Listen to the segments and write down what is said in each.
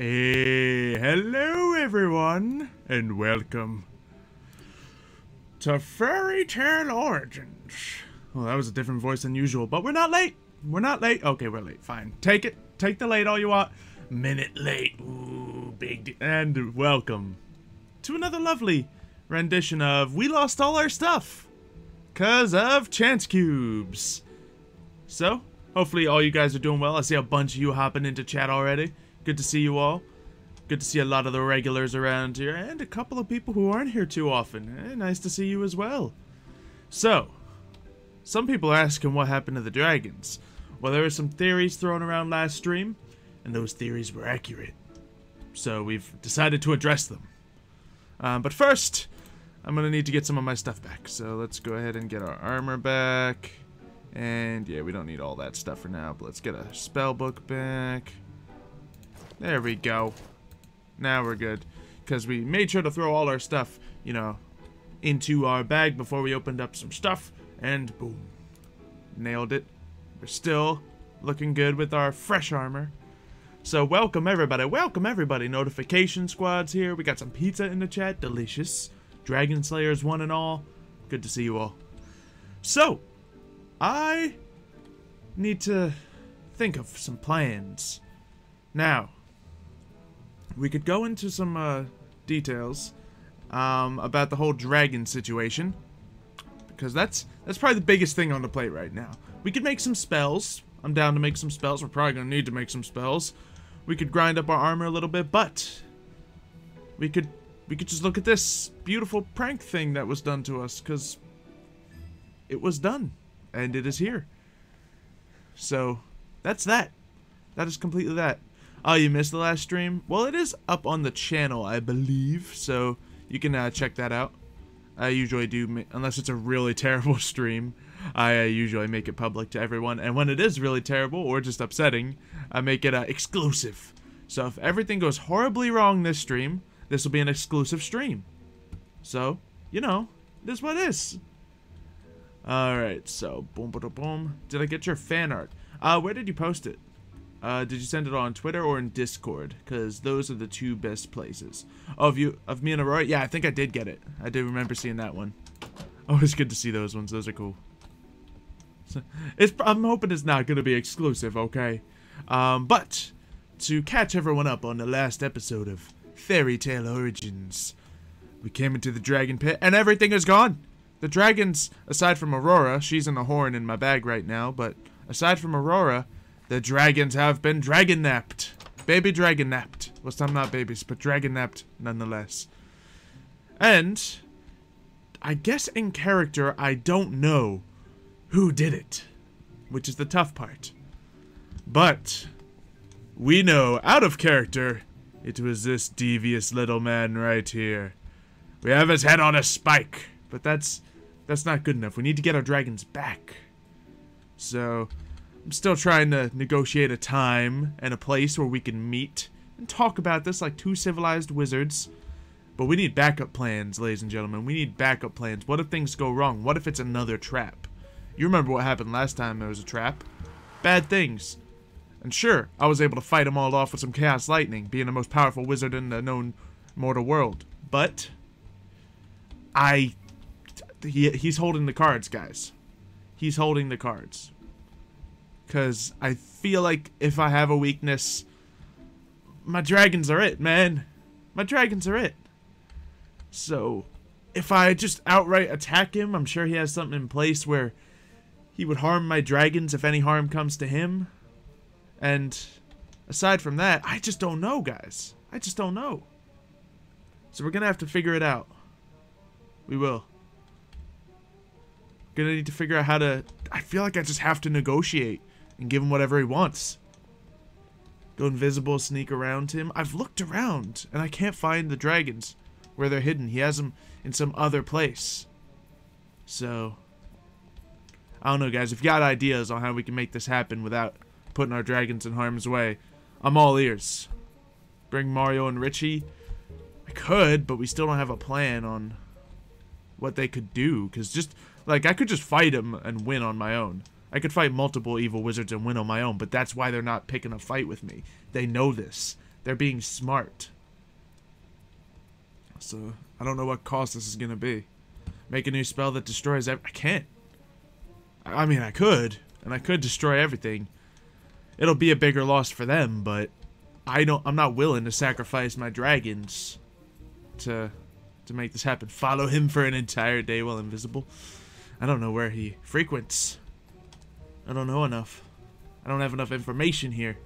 Hey, hello everyone, and welcome to Fairy Tale Origins. Well, that was a different voice than usual, but we're not late. We're not late. Okay, we're late. Fine. Take it. Take the late all you want. Minute late. Ooh, and welcome to another lovely rendition of We Lost All Our Stuff 'cause of Chance Cubes. So, hopefully all you guys are doing well. I see a bunch of you hopping into chat already. Good to see you all. Good to see a lot of the regulars around here, and a couple of people who aren't here too often. Nice to see you as well. So, some people are asking what happened to the dragons. Well, there were some theories thrown around last stream, and those theories were accurate. So we've decided to address them. But first, I'm going to need to get some of my stuff back. So let's go ahead and get our armor back. And yeah, we don't need all that stuff for now, but let's get a spell book back. There we go. Now we're good. Because we made sure to throw all our stuff, you know, into our bag before we opened up some stuff. And boom. Nailed it. We're still looking good with our fresh armor. So welcome everybody. Welcome everybody. Notification squad's here. We got some pizza in the chat. Delicious. Dragon Slayers one and all. Good to see you all. So, I need to think of some plans. Now, we could go into some details about the whole dragon situation, because that's probably the biggest thing on the plate right now. We could make some spells. I'm down to make some spells. We're probably gonna need to make some spells. We could grind up our armor a little bit, but we could just look at this beautiful prank thing that was done to us, because it was done and it is here. So that's that. That is completely that. Oh, you missed the last stream? Well, it is up on the channel, I believe, so you can check that out. I usually do, unless it's a really terrible stream, I usually make it public to everyone. And when it is really terrible or just upsetting, I make it exclusive. So if everything goes horribly wrong this stream, this will be an exclusive stream. So, you know, this is what it is. Alright, so, boom, boom, boom. Did I get your fan art? Where did you post it? Did you send it on Twitter or in Discord? Because those are the two best places. Oh, of me and Aurora? Yeah, I think I did get it. I do remember seeing that one. Always good to see those ones. Those are cool. So, I'm hoping it's not going to be exclusive, okay? But, to catch everyone up on the last episode of Fairy Tale Origins, we came into the dragon pit and everything is gone. The dragons, aside from Aurora, she's in the horn in my bag right now, but aside from Aurora, the dragons have been dragon-napped. Baby dragon-napped. Well, some not babies, but dragon-napped nonetheless. And, I guess in character, I don't know who did it, which is the tough part. But, we know, out of character, it was this devious little man right here. We have his head on a spike, but that's not good enough. We need to get our dragons back. So, I'm still trying to negotiate a time and a place where we can meet and talk about this like two civilized wizards. But we need backup plans, ladies and gentlemen. We need backup plans. What if things go wrong? What if it's another trap? You remember what happened last time there was a trap? Bad things. And sure, I was able to fight them all off with some chaos lightning, being the most powerful wizard in the known mortal world. But he's holding the cards, guys. He's holding the cards. Because I feel like if I have a weakness, my dragons are it, man. My dragons are it. So, if I just outright attack him, I'm sure he has something in place where he would harm my dragons if any harm comes to him. And aside from that, I just don't know, guys. I just don't know. So we're going to have to figure it out. We will. Gonna need to figure out how to... I feel like I just have to negotiate and give him whatever he wants. Go invisible, sneak around him. I've looked around, and I can't find the dragons where they're hidden. He has them in some other place. So, I don't know, guys. If you got ideas on how we can make this happen without putting our dragons in harm's way, I'm all ears. Bring Mario and Richie? I could, but we still don't have a plan on what they could do. Because just, like, I could just fight him and win on my own. I could fight multiple evil wizards and win on my own, but that's why they're not picking a fight with me. They know this. They're being smart. So, I don't know what cost this is gonna be. Make a new spell that destroys I can't. I mean, I could. And I could destroy everything. It'll be a bigger loss for them, but I'm not willing to sacrifice my dragons to make this happen. Follow him for an entire day while invisible. I don't know where he frequents. I don't know enough. I don't have enough information here.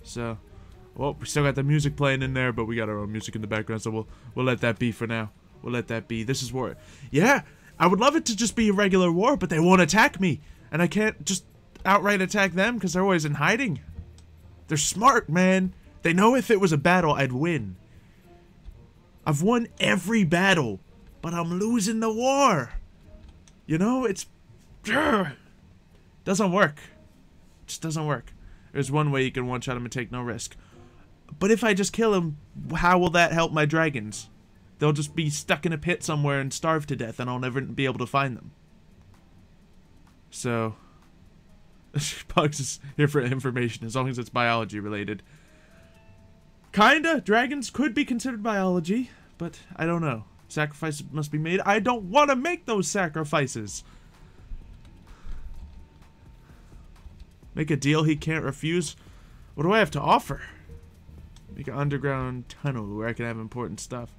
So, well, we still got the music playing in there, but we got our own music in the background, so we'll let that be for now. We'll let that be. This is war. Yeah, I would love it to just be a regular war, but they won't attack me. And I can't just outright attack them because they're always in hiding. They're smart, man. They know if it was a battle, I'd win. I've won every battle, but I'm losing the war. You know, it's... doesn't work. It just doesn't work. There's one way you can one-shot him and take no risk. But if I just kill him, how will that help my dragons? They'll just be stuck in a pit somewhere and starve to death, and I'll never be able to find them. So... Pugs is here for information, as long as it's biology related. Kinda. Dragons could be considered biology, but I don't know. Sacrifices must be made. I don't want to make those sacrifices. Make a deal he can't refuse. What do I have to offer? Make an underground tunnel where I can have important stuff.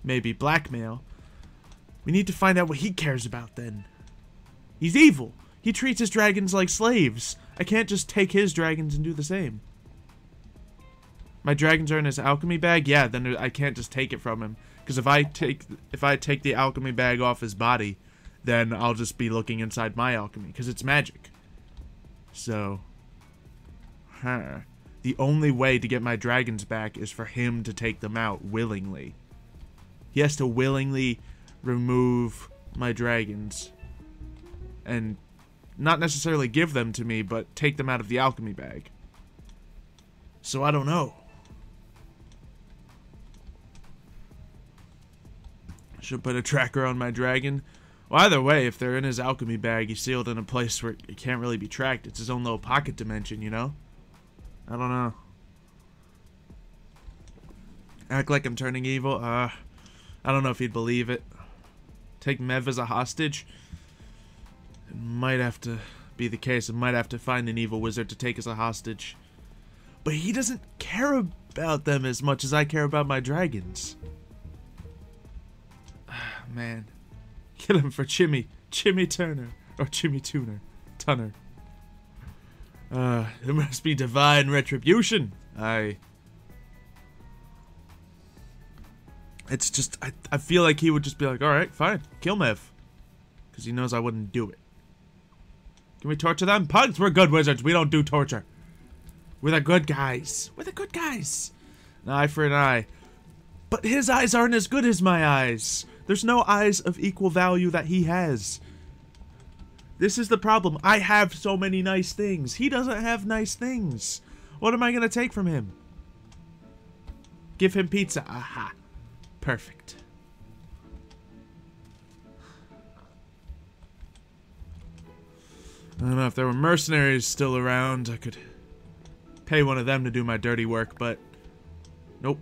Maybe blackmail. We need to find out what he cares about then. He's evil. He treats his dragons like slaves. I can't just take his dragons and do the same. My dragons are in his alchemy bag? Yeah, then I can't just take it from him. Because if I take the alchemy bag off his body, then I'll just be looking inside my alchemy. Because it's magic. So... The only way to get my dragons back is for him to take them out willingly. He has to willingly remove my dragons. And... not necessarily give them to me, but take them out of the alchemy bag. So I don't know. Should put a tracker on my dragon. Well, either way, if they're in his alchemy bag, he's sealed in a place where it can't really be tracked. It's his own little pocket dimension, you know? I don't know. Act like I'm turning evil? I don't know if he'd believe it. Take Mev as a hostage? It might have to be the case. I might have to find an evil wizard to take as a hostage. But he doesn't care about them as much as I care about my dragons. Man. Kill him for Chimmy Turner. Or Chimmy Tunner. It must be divine retribution. It's just, I feel like he would just be like, alright, fine, kill Mev. Because he knows I wouldn't do it. Can we torture them? Pugs, we're good wizards. We don't do torture. We're the good guys. We're the good guys. An eye for an eye. But his eyes aren't as good as my eyes. There's no eyes of equal value that he has. This is the problem. I have so many nice things. He doesn't have nice things. What am I going to take from him? Give him pizza. Aha. Perfect. I don't know if there were mercenaries still around. I could pay one of them to do my dirty work, but nope.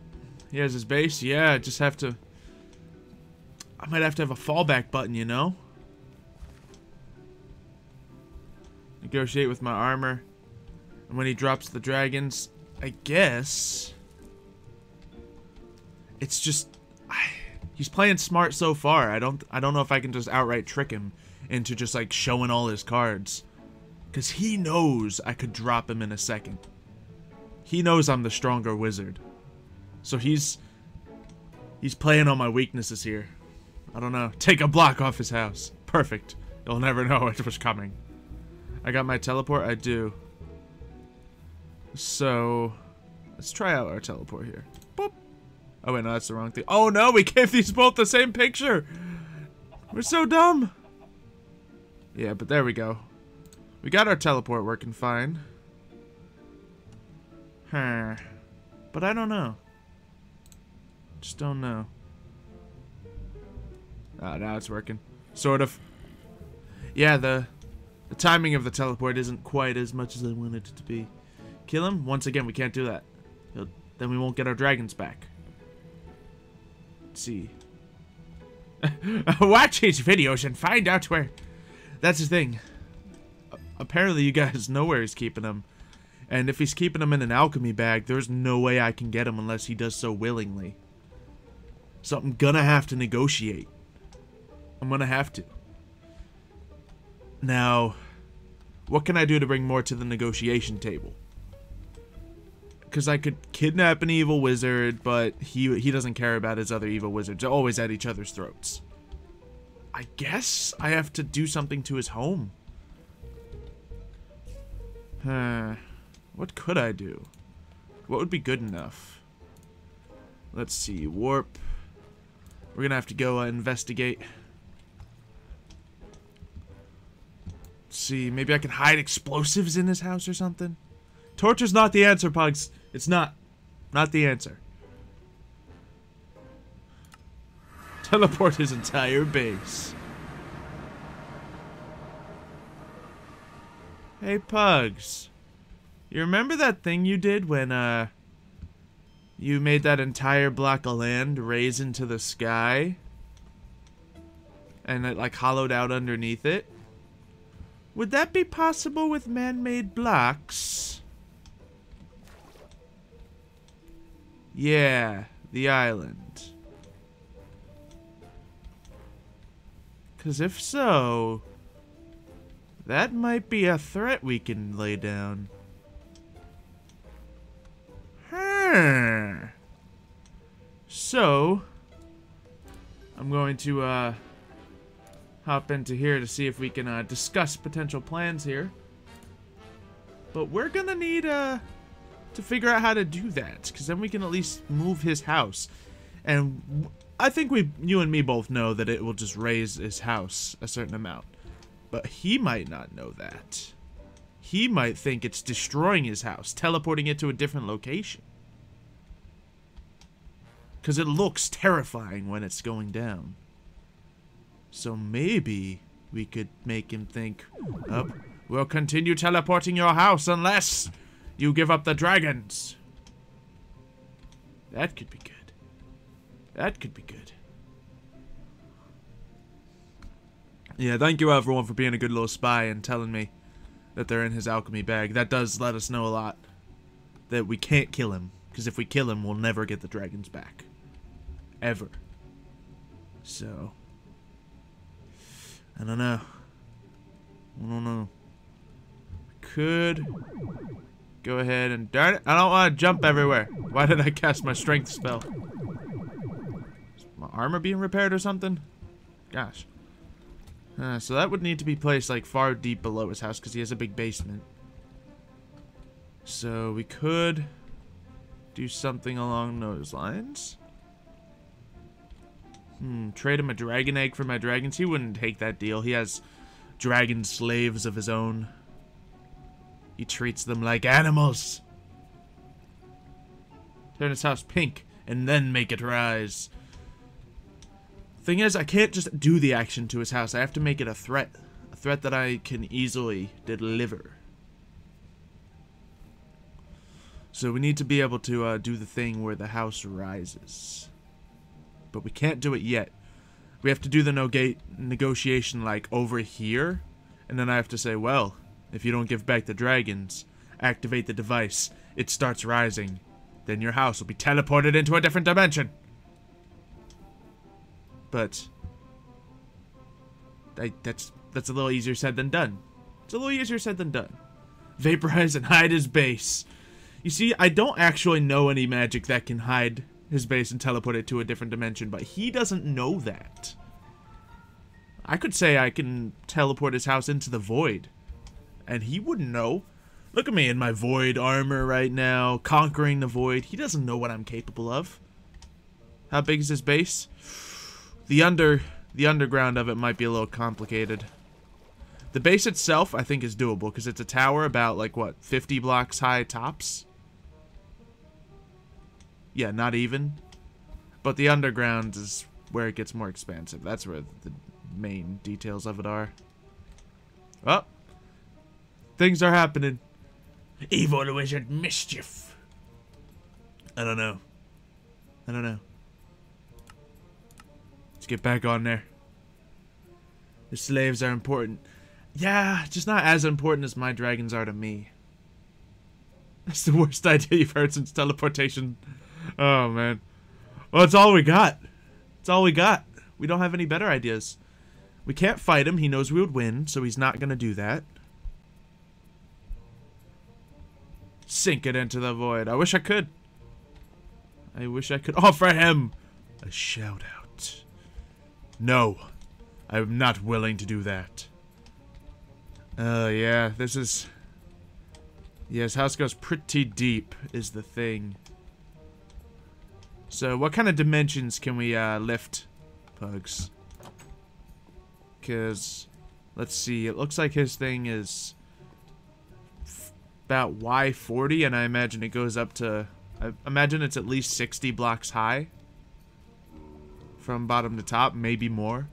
He has his base. Yeah, I just have to... I might have to have a fallback button, you know? Negotiate with my armor. And when he drops the dragons, I guess... It's just... He's playing smart so far. I don't know if I can just outright trick him into just like showing all his cards. Because he knows I could drop him in a second. He knows I'm the stronger wizard. So he's playing on my weaknesses here. I don't know. Take a block off his house. Perfect. You'll never know it was coming. I got my teleport? I do. So, let's try out our teleport here. Boop. Oh wait, no, that's the wrong thing. Oh no, we gave these both the same picture! We're so dumb! Yeah, but there we go. We got our teleport working fine. Huh. But I don't know. Just don't know. Ah, now it's working. Sort of. Yeah, the timing of the teleport isn't quite as much as I wanted it to be. Kill him? Once again, we can't do that. Then we won't get our dragons back. Let's see. Watch his videos and find out where... That's the thing. Apparently you guys know where he's keeping them. And if he's keeping them in an alchemy bag, there's no way I can get him unless he does so willingly. So I'm gonna have to negotiate. I'm gonna have to. Now, what can I do to bring more to the negotiation table? Because I could kidnap an evil wizard, but he doesn't care about his other evil wizards. They're always at each other's throats. I guess I have to do something to his home. What could I do? What would be good enough? Let's see. Warp. We're gonna have to go investigate. Let's see. Maybe I can hide explosives in his house or something? Torture's not the answer, Pugs. It's not. Not the answer. Teleport his entire base. Hey, Pugs. You remember that thing you did when, you made that entire block of land raise into the sky? And it, like, hollowed out underneath it? Would that be possible with man-made blocks? Yeah, the island. 'Cause if so, that might be a threat we can lay down. So, I'm going to, hop into here to see if we can, discuss potential plans here. But we're gonna need, to figure out how to do that, because then we can at least move his house. And I think you and me both know that it will just raise his house a certain amount. But he might not know that. He might think it's destroying his house, teleporting it to a different location. Because it looks terrifying when it's going down. So maybe we could make him think, oh, we'll continue teleporting your house unless you give up the dragons. That could be good. That could be good. Yeah, thank you everyone for being a good little spy and telling me that they're in his alchemy bag. That does let us know a lot. That we can't kill him. Because if we kill him, we'll never get the dragons back. Ever. So. I don't know. I don't know. Could go ahead and... Darn it, I don't want to jump everywhere. Why did I cast my strength spell? Is my armor being repaired or something? Gosh. So that would need to be placed like far deep below his house because he has a big basement. So we could do something along those lines. Trade him a dragon egg for my dragons. He wouldn't take that deal. He has dragon slaves of his own. He treats them like animals. Turn his house pink and then make it rise. Thing is, I can't just do the action to his house. I have to make it a threat. A threat that I can easily deliver. So we need to be able to do the thing where the house rises. But we can't do it yet. We have to do the negotiation like over here. And then I have to say, well, if you don't give back the dragons, activate the device, it starts rising. Then your house will be teleported into a different dimension. But that's a little easier said than done. It's a little easier said than done. Vaporize and hide his base. You see, I don't actually know any magic that can hide his base and teleport it to a different dimension, but he doesn't know that. I could say I can teleport his house into the void, and he wouldn't know. Look at me in my void armor right now, conquering the void. He doesn't know what I'm capable of. How big is his base? The underground of it might be a little complicated. The base itself, I think, is doable, because it's a tower about, like, what, 50 blocks high tops? Yeah, not even. But the underground is where it gets more expansive. That's where the main details of it are. Oh. Things are happening. Evil wizard mischief. I don't know. I don't know. Let's get back on there. The slaves are important. Yeah, just not as important as my dragons are to me. That's the worst idea you've heard since teleportation. Oh, man. Well, it's all we got. It's all we got. We don't have any better ideas. We can't fight him. He knows we would win, so he's not going to do that. Sink it into the void. I wish I could. I wish I could offer him a shout out. No. I'm not willing to do that. Yeah, this is... Yes, house goes pretty deep, is the thing. So, what kind of dimensions can we, lift, Pugs? Because, let's see, it looks like his thing is about Y40, and I imagine it goes up to... I imagine it's at least 60 blocks high. From bottom to top, maybe more.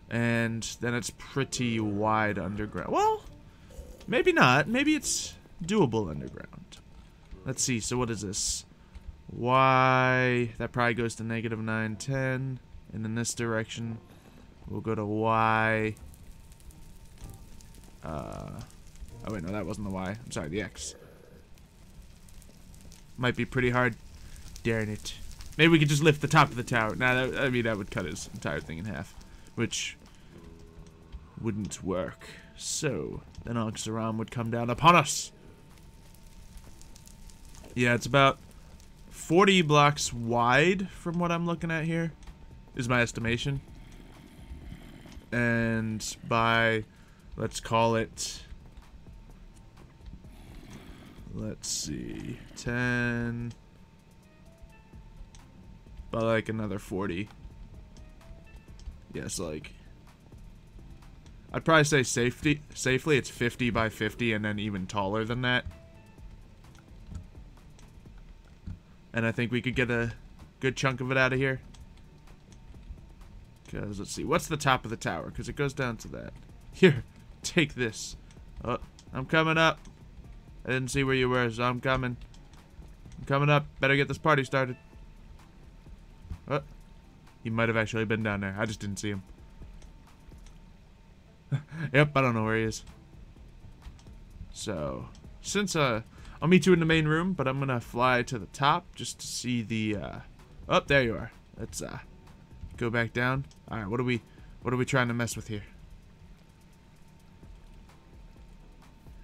And then it's pretty wide underground. Well, maybe not. Maybe it's doable underground. Let's see. So what is this? Y. That probably goes to -9, 10. And in this direction, we'll go to Y. Oh, wait. No, that wasn't the Y. I'm sorry, the X. Might be pretty hard. Darn it. Maybe we could just lift the top of the tower. Nah, I mean, that would cut his entire thing in half. Which wouldn't work. So, then Oxaram would come down upon us. Yeah, it's about 40 blocks wide from what I'm looking at here, is my estimation. And by, let's call it, let's see, 10, by like another 40. Yes, like, I'd probably say safely it's 50 by 50 and then even taller than that. And I think we could get a good chunk of it out of here. Because, let's see, what's the top of the tower? Because it goes down to that. Here, take this. Oh, I'm coming up. I didn't see where you were, so I'm coming. I'm coming up. Better get this party started. Oh. He might have actually been down there. I just didn't see him. Yep, I don't know where he is. So, since, I'll meet you in the main room, but I'm gonna fly to the top just to see the, oh, there you are. Let's, go back down. Alright, what are we trying to mess with here?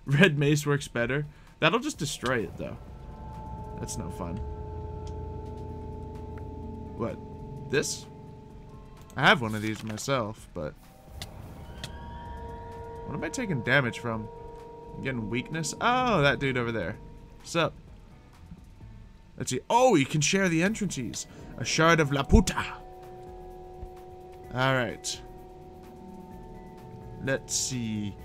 Red mace works better. That'll just destroy it, though. That's no fun. What? This? I have one of these myself, but... What am I taking damage from? I'm getting weakness? Oh, that dude over there. What's up? Let's see. Oh, you can share the entrances. A shard of La Puta. Alright. Let's see.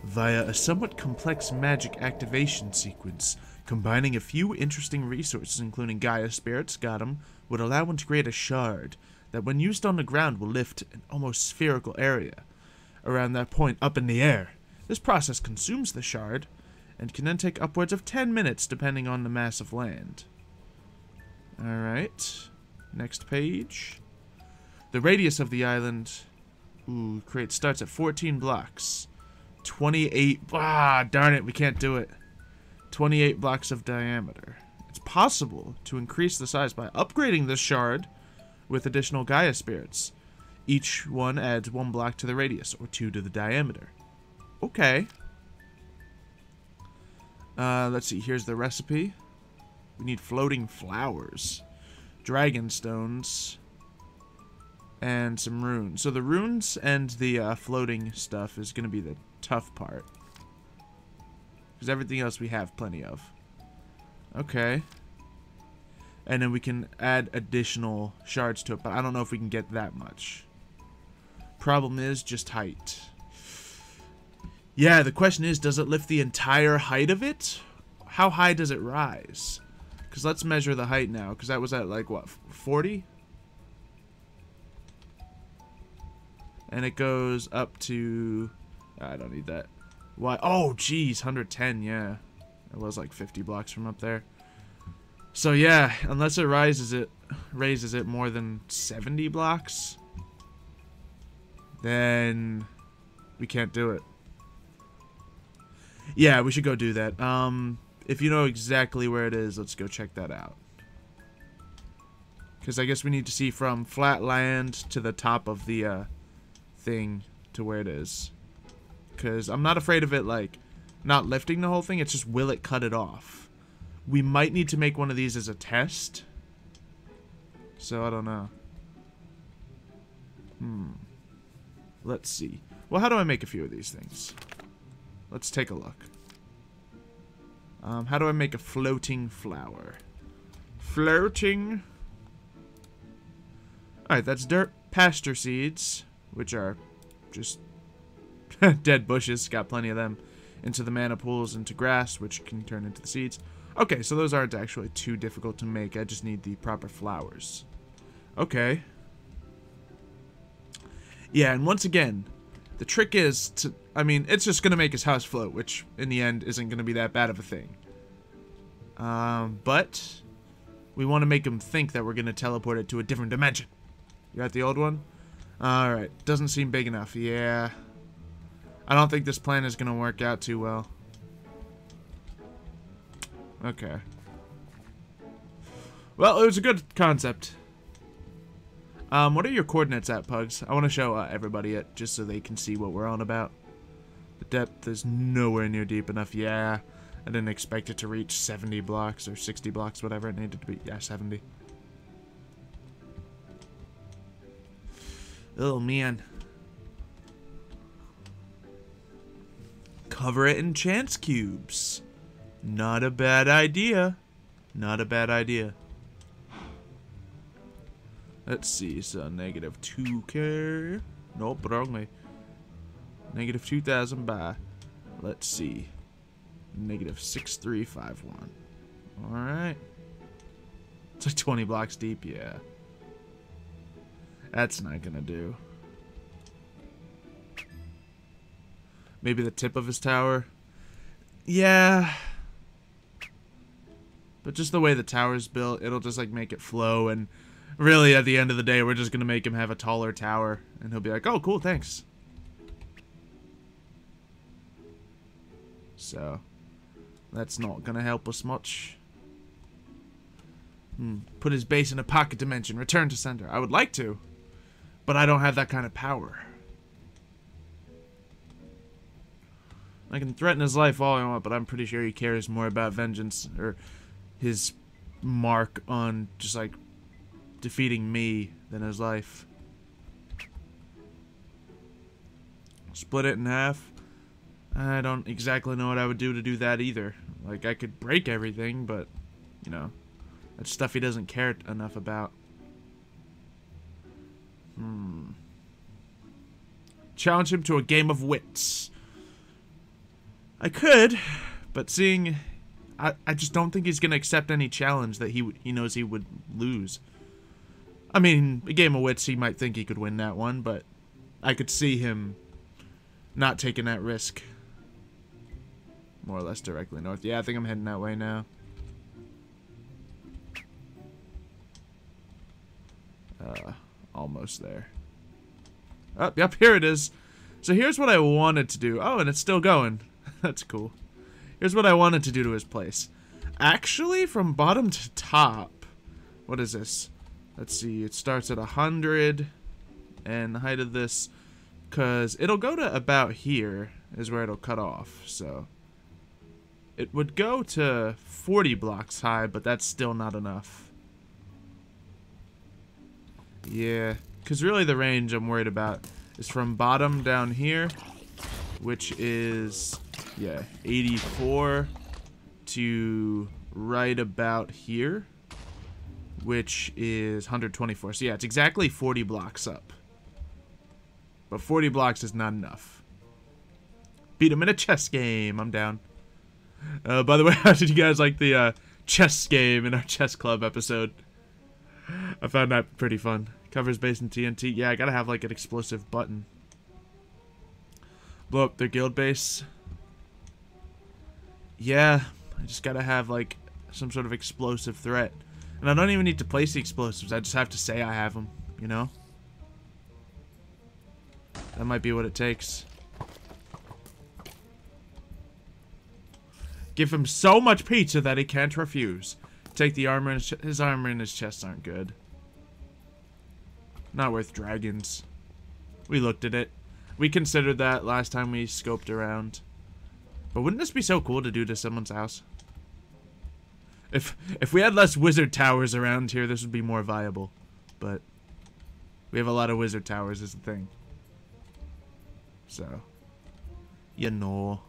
Via a somewhat complex magic activation sequence, combining a few interesting resources, including Gaia Spirits, got 'em, would allow one to create a shard that, when used on the ground, will lift an almost spherical area around that point up in the air. This process consumes the shard and can then take upwards of 10 minutes depending on the mass of land. Alright. Next page. The radius of the island starts at 14 blocks. 28. Ah, darn it, we can't do it. 28 blocks of diameter. It's possible to increase the size by upgrading this shard with additional Gaia Spirits. Each one adds 1 block to the radius, or 2 to the diameter. Okay. Let's see, here's the recipe. We need floating flowers, dragon stones, and some runes. So the runes and the floating stuff is going to be the tough part, because everything else we have plenty of. Okay. And then we can add additional shards to it, but I don't know if we can get that much. Problem is just height. Yeah, the question is, does it lift the entire height of it? How high does it rise? Because let's measure the height now, because that was at like, what, 40? And it goes up to... I don't need that. Why? Oh, geez, 110, yeah. It was like 50 blocks from up there. So yeah, unless it raises it more than 70 blocks, then we can't do it. Yeah, we should go do that. If you know exactly where it is, let's go check that out. Because I guess we need to see from flat land to the top of the thing to where it is. Because I'm not afraid of it, like, not lifting the whole thing. It's just, will it cut it off? We might need to make one of these as a test. So, I don't know. Let's see. Well, how do I make a few of these things? Let's take a look. How do I make a floating flower? Floating. Alright, that's dirt pasture seeds, which are just dead bushes. Got plenty of them. Into the mana pools, into grass, which can turn into the seeds. Okay, so those aren't actually too difficult to make. I just need the proper flowers. Okay. Yeah, and once again, the trick is to... I mean, it's just going to make his house float, which in the end isn't going to be that bad of a thing. But we want to make him think that we're going to teleport it to a different dimension. You got the old one? Alright, doesn't seem big enough. Yeah. I don't think this plan is going to work out too well. Okay. Well, it was a good concept. What are your coordinates at, Pugs? I want to show everybody it, just so they can see what we're on about. The depth is nowhere near deep enough. Yeah, I didn't expect it to reach 70 blocks or 60 blocks, whatever it needed to be. Yeah, 70. Oh, man. Cover it in chance cubes. Not a bad idea. Not a bad idea. Let's see, so negative 2k. Nope, wrong way. Negative 2,000 by, let's see, negative 6351. Alright. It's like 20 blocks deep, yeah. That's not gonna do. Maybe the tip of his tower? Yeah. But just the way the tower's built, it'll just like make it flow, and really at the end of the day, we're just gonna make him have a taller tower, and he'll be like, oh, cool, thanks. So, that's not gonna help us much. Put his base in a pocket dimension. Return to center. I would like to, but I don't have that kind of power. I can threaten his life all I want, but I'm pretty sure he cares more about vengeance, or his mark on just, like, defeating me than his life. Split it in half. I don't exactly know what I would do to do that either. Like, I could break everything, but, you know, that's stuff he doesn't care enough about. Challenge him to a game of wits. I could, but seeing... I just don't think he's going to accept any challenge that he knows he would lose. I mean, a game of wits, he might think he could win that one, but I could see him not taking that risk. More or less directly north. Yeah, I think I'm heading that way now. Almost there. Oh, yep, here it is. So here's what I wanted to do. Oh, and it's still going. That's cool. Here's what I wanted to do to his place. Actually, from bottom to top, what is this? Let's see, it starts at 100, and the height of this, because it'll go to about here, is where it'll cut off, so. It would go to 40 blocks high, but that's still not enough. Yeah, because really the range I'm worried about is from bottom down here, which is, yeah, 84 to right about here, which is 124. So yeah, it's exactly 40 blocks up. But 40 blocks is not enough. Beat him in a chess game. I'm down. By the way, how did you guys like the chess game in our chess club episode? I found that pretty fun. Covers base in TNT. Yeah, I gotta have like an explosive button. Blow up their guild base. Yeah, I just gotta have like some sort of explosive threat. And I don't even need to place the explosives. I just have to say I have them, you know? That might be what it takes. Give him so much pizza that he can't refuse. Take the armor in his armor and his chest aren't good. Not worth dragons. We looked at it. We considered that last time we scoped around. But wouldn't this be so cool to do to someone's house? If we had less wizard towers around here, this would be more viable. But we have a lot of wizard towers is the thing. So, you know.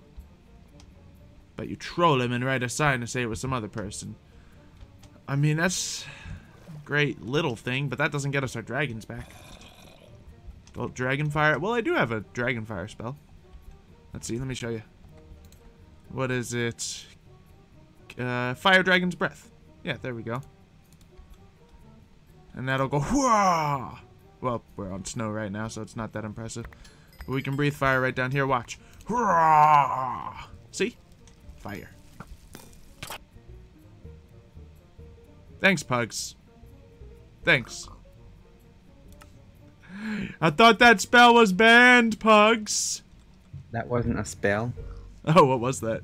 But you troll him and write a sign to say it was some other person. I mean, that's a great little thing, but that doesn't get us our dragons back. Well, Dragonfire. Well, I do have a Dragonfire spell. Let's see, let me show you. What is it? Fire Dragon's Breath. Yeah, there we go. And that'll go, whoa! Well, we're on snow right now, so it's not that impressive. But we can breathe fire right down here, watch. Whoa! See? Fire. Thanks, Pugs. Thanks. I thought that spell was banned, Pugs. That wasn't a spell. Oh, what was that?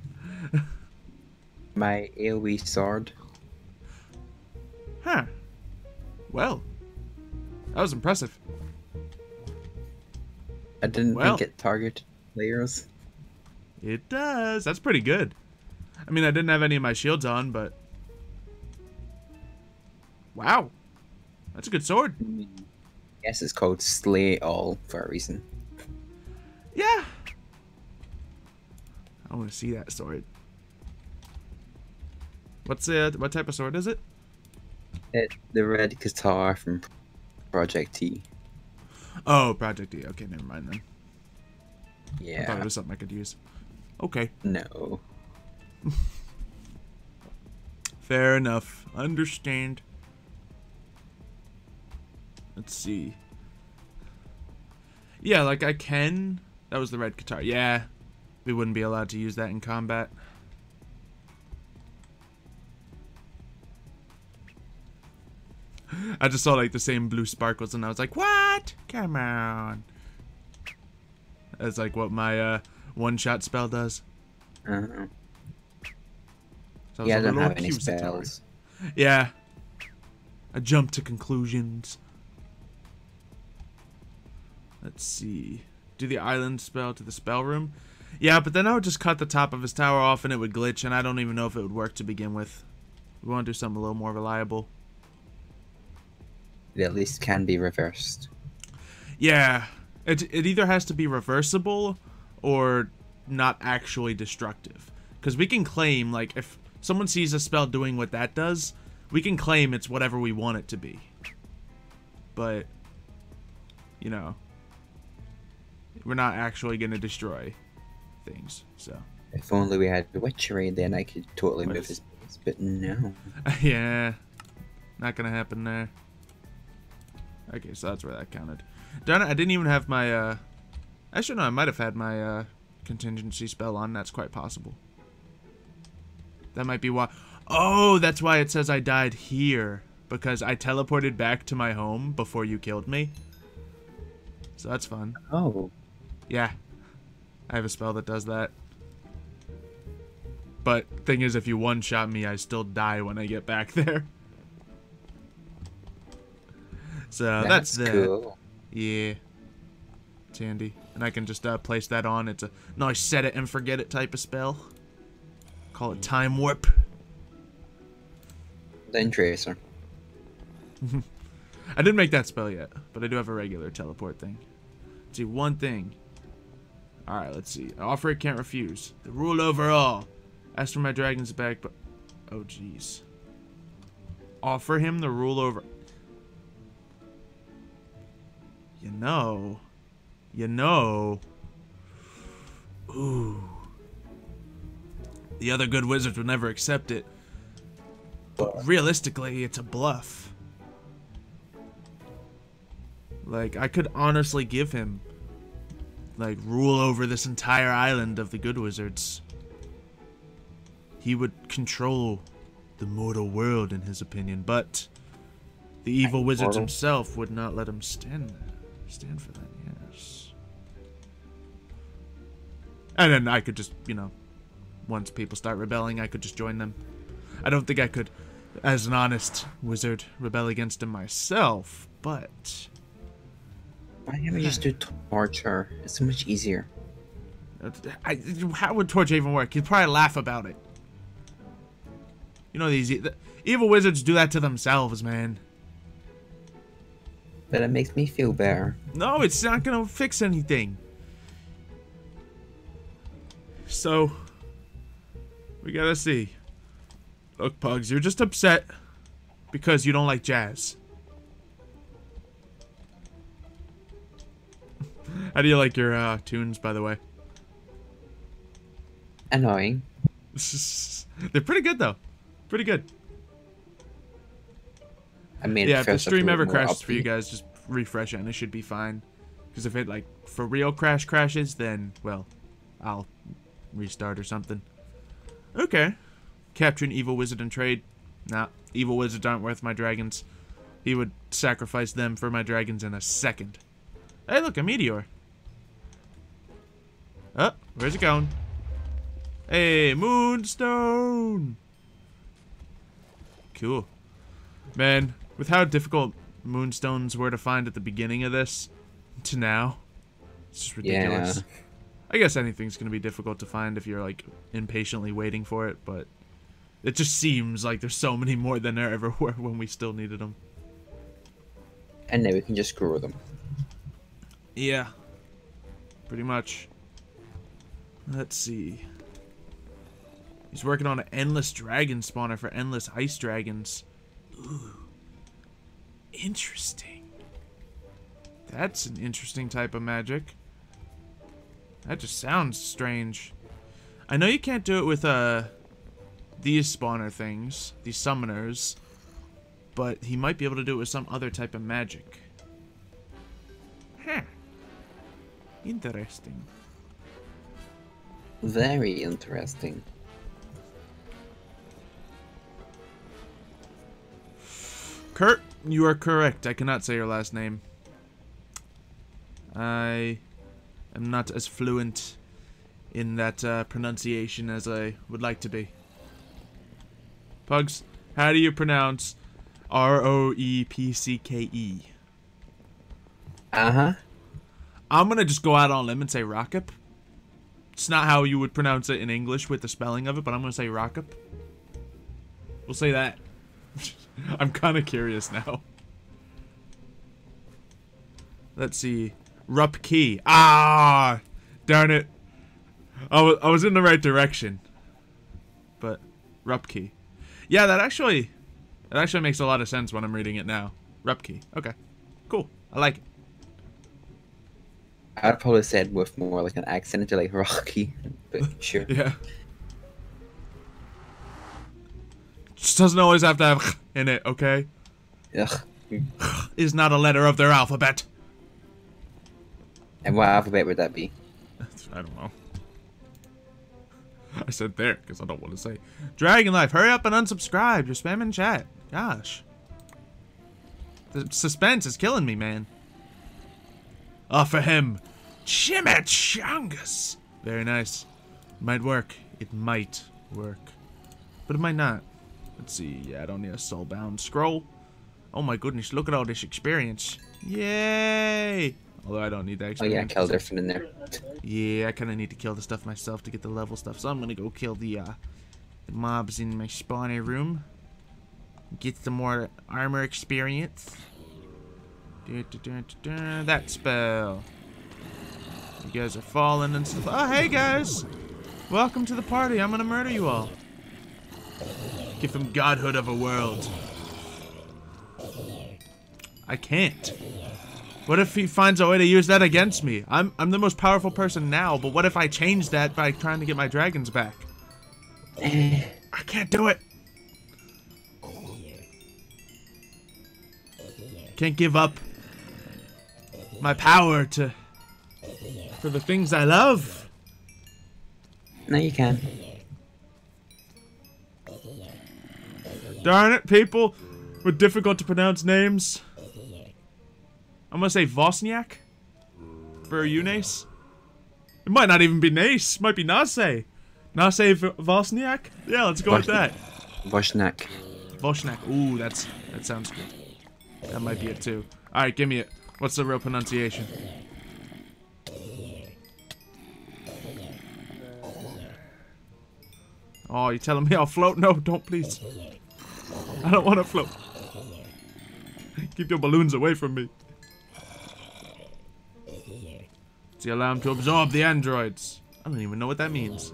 My AoE sword. Huh. Well. That was impressive. I didn't think it targeted players. It does. That's pretty good. I mean, I didn't have any of my shields on, but... Wow. That's a good sword. Yes, it's called Slay All for a reason. Yeah. I want to see that sword. What type of sword is it? It's the red guitar from Project T. Oh, Project T. Okay, never mind then. Yeah. I thought it was something I could use. Okay. No. Fair enough. Understand. Let's see. Yeah, like I can. That was the red guitar. Yeah. We wouldn't be allowed to use that in combat. I just saw like the same blue sparkles and I was like, what? Come on. That's like what my one-shot spell does. Uh-huh. So yeah, I don't have any spells. Yeah. I jumped to conclusions. Let's see. Do the island spell to the spell room. Yeah, but then I would just cut the top of his tower off and it would glitch, and I don't even know if it would work to begin with. We want to do something a little more reliable. It at least can be reversed. Yeah. It either has to be reversible or not actually destructive. Because we can claim, like, if someone sees a spell doing what that does, we can claim it's whatever we want it to be. But, you know, we're not actually going to destroy things, so. If only we had the witchery, then I could totally move his base, but no. Yeah. Not going to happen there. Okay, so that's where that counted. Darn it, I didn't even have my, actually, no, I might have had my, contingency spell on. That's quite possible. That might be why. Oh, that's why it says I died here. Because I teleported back to my home before you killed me. So that's fun. Oh. Yeah. I have a spell that does that. But thing is, if you one-shot me, I still die when I get back there. So that's that. Cool. Yeah. It's handy. And I can just place that on. It's a nice set it and forget it type of spell. Call it Time Warp. Then Tracer. I didn't make that spell yet, but I do have a regular teleport thing. Let's see, one thing. Alright, let's see. Offer it, can't refuse. The rule over all. Ask for my dragon's back, but... Oh, jeez. Offer him the rule over... You know... Ooh. The other good wizards would never accept it. But realistically, it's a bluff. Like, I could honestly give him, like, rule over this entire island of the good wizards. He would control the mortal world in his opinion, but the evil wizard himself would not let him stand for that, yes. And then I could just, you know, once people start rebelling, I could just join them. I don't think I could, as an honest wizard, rebel against him myself, but... Why can't we just do torture? It's so much easier. How would torture even work? He'd probably laugh about it. You know, the evil wizards do that to themselves, man. But it makes me feel better. No, it's not gonna fix anything. So, we gotta see. Look, Pugs, you're just upset because you don't like jazz. How do you like your tunes, by the way? Annoying. They're pretty good, though. Pretty good. I mean, yeah, if the stream ever crashes for you guys, just refresh it and it should be fine. Because if it, like, for real crashes, then, well, I'll restart or something. Okay. Capture an evil wizard and trade. Nah, evil wizards aren't worth my dragons. He would sacrifice them for my dragons in a second. Hey, look, a meteor. Oh, where's it going? Hey, moonstone. Cool. Man, with how difficult moonstones were to find at the beginning of this to now, it's just ridiculous. Yeah. I guess anything's going to be difficult to find if you're, like, impatiently waiting for it, but it just seems like there's so many more than there ever were when we still needed them. And now we can just screw them. Yeah. Pretty much. Let's see. He's working on an endless dragon spawner for endless ice dragons. Ooh. Interesting. That's an interesting type of magic. That just sounds strange. I know you can't do it with these spawner things, these summoners, but he might be able to do it with some other type of magic. Huh. Interesting. Very interesting. Kurt, you are correct. I cannot say your last name. I am not as fluent in that pronunciation as I would like to be. Pugs, how do you pronounce R-O-E-P-C-K-E? Uh-huh. I'm gonna just go out on a limb and say Rockip. It's not how you would pronounce it in English with the spelling of it, but I'm gonna say Rockip. We'll say that. I'm kind of curious now. Let's see. Rupkey. Ah! Darn it. I was in the right direction. But, Rupkey. Yeah, that actually makes a lot of sense when I'm reading it now. Rupkey. Okay. Cool. I like it. I'd probably said with more like an accent, like Rocky, but sure. Yeah. Just doesn't always have to have in it, okay? Ugh. Is not a letter of their alphabet. And what alphabet would that be? I don't know. I said there because I don't want to say. Dragon Life, hurry up and unsubscribe. You're spamming chat. Gosh. The suspense is killing me, man. For him. Chimichangas. Very nice. Might work. It might work. But it might not. Let's see. Yeah, I don't need a soulbound scroll. Oh my goodness, look at all this experience. Yay! Although I don't need that experience. Oh yeah, kill different in there. Yeah, I kind of need to kill the stuff myself to get the level stuff. So I'm going to go kill the mobs in my spawner room. Get some more armor experience. That spell. You guys are falling and stuff. Oh, hey guys! Welcome to the party. I'm going to murder you all. Give them godhood of a world. I can't. What if he finds a way to use that against me? I'm the most powerful person now, but what if I change that by trying to get my dragons back? I can't do it. Can't give up my power for the things I love. No, you can. Darn it, people with difficult to pronounce names. I'm gonna say Vosniak for you, Nace. It might not even be Nace. It might be Nase. Nase Vosniak? Yeah, let's go with that. Vosnak. Vosnak. Ooh, that sounds good. That might be it too. Alright, give me it. What's the real pronunciation? Oh, you telling me I'll float? No, don't please. I don't want to float. Keep your balloons away from me. It's the alarm to absorb the androids. I don't even know what that means.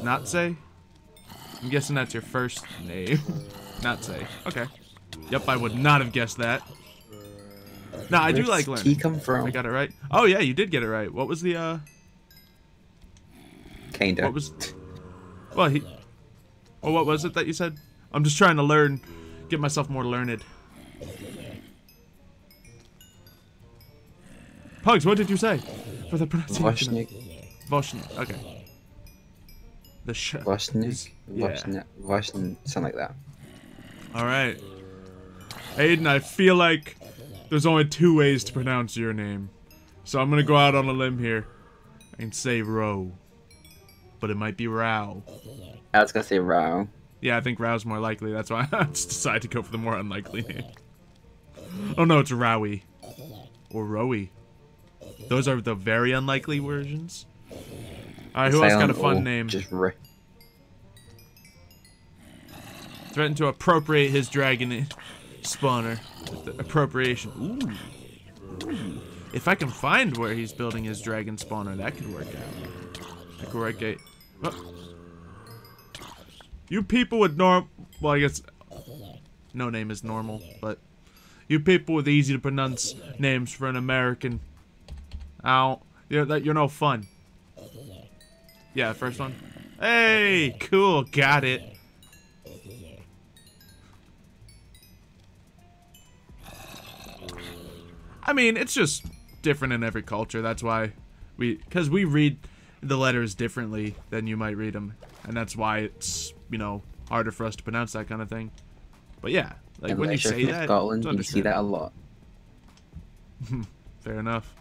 Not say? I'm guessing that's your first name. Not say. Okay. Yep, I would not have guessed that. Nah, I do like learning. Where's T come from? I got it right. Oh yeah, you did get it right. What was the Kinda. What was? Well, well, what was it that you said? I'm just trying to learn, get myself more learned. Pugs, what did you say for the pronunciation? Voshnik. Okay. The sh. Voshnik. Yeah. Voshnik. Something like that. All right. Aiden, I feel like there's only 2 ways to pronounce your name, so I'm gonna go out on a limb here and say Ro, but it might be Rao. I was gonna say Rao. Yeah, I think Rao's more likely. That's why I just decided to go for the more unlikely name. Oh no, it's Rowie. Or Rowie. Those are the very unlikely versions. Alright, who else got a fun name? Just Threaten to appropriate his dragon spawner. Appropriation. Ooh. Ooh. If I can find where he's building his dragon spawner, that could work out. That could work out. Oh. You people with well, I guess no name is normal, but you people with easy to pronounce names for an American, you're no fun. Yeah, first one. Hey, cool, got it. I mean, it's just different in every culture. That's why because we read the letters differently than you might read them, and that's why it's, you know, harder for us to pronounce that kind of thing. But yeah, like when you say that, Scotland, you see that a lot. Fair enough.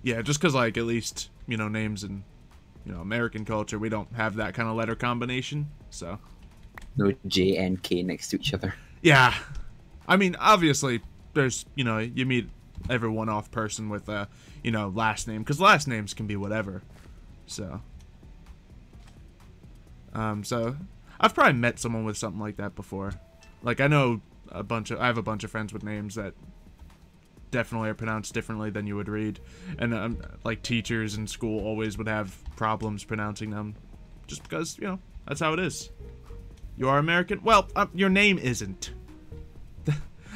Yeah, just because, like, at least, you know, names in, you know, American culture, we don't have that kind of letter combination, so. No J and K next to each other. Yeah. I mean, obviously, there's, you know, you meet every one-off person with a, you know, last name, because last names can be whatever, so. So, I've probably met someone with something like that before. Like, I know I have a bunch of friends with names that definitely are pronounced differently than you would read, and like teachers in school always would have problems pronouncing them, just because, you know, that's how it is. You are American? Well, your name isn't.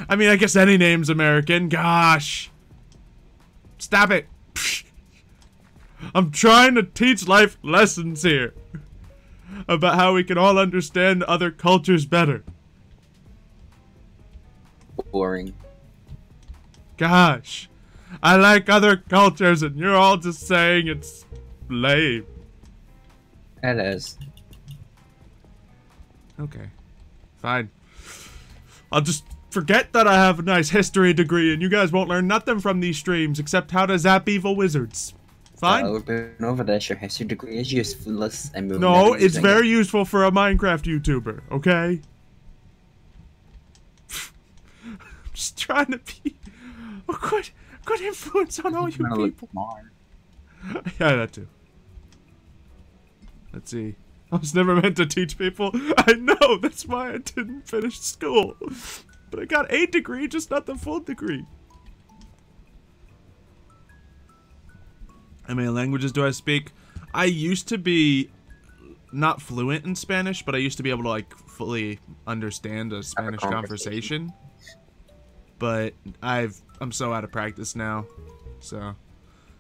I mean, I guess any name's American. Gosh. Stop it. I'm trying to teach life lessons here about how we can all understand other cultures better. Boring. Gosh, I like other cultures and you're all just saying it's lame. It is. Okay, fine. I'll just forget that I have a nice history degree and you guys won't learn nothing from these streams except how to zap evil wizards. Fine? We've been over this. Your history degree is useless and we'll no, it's very useful for a Minecraft YouTuber, okay? I'm just trying to be a good influence on all you people. Yeah, that too. Let's see. I was never meant to teach people. I know, that's why I didn't finish school. But I got a degree, just not the full degree. How many languages do I speak? I used to be not fluent in Spanish, but I used to be able to, like, fully understand a Spanish conversation. But I'm so out of practice now, so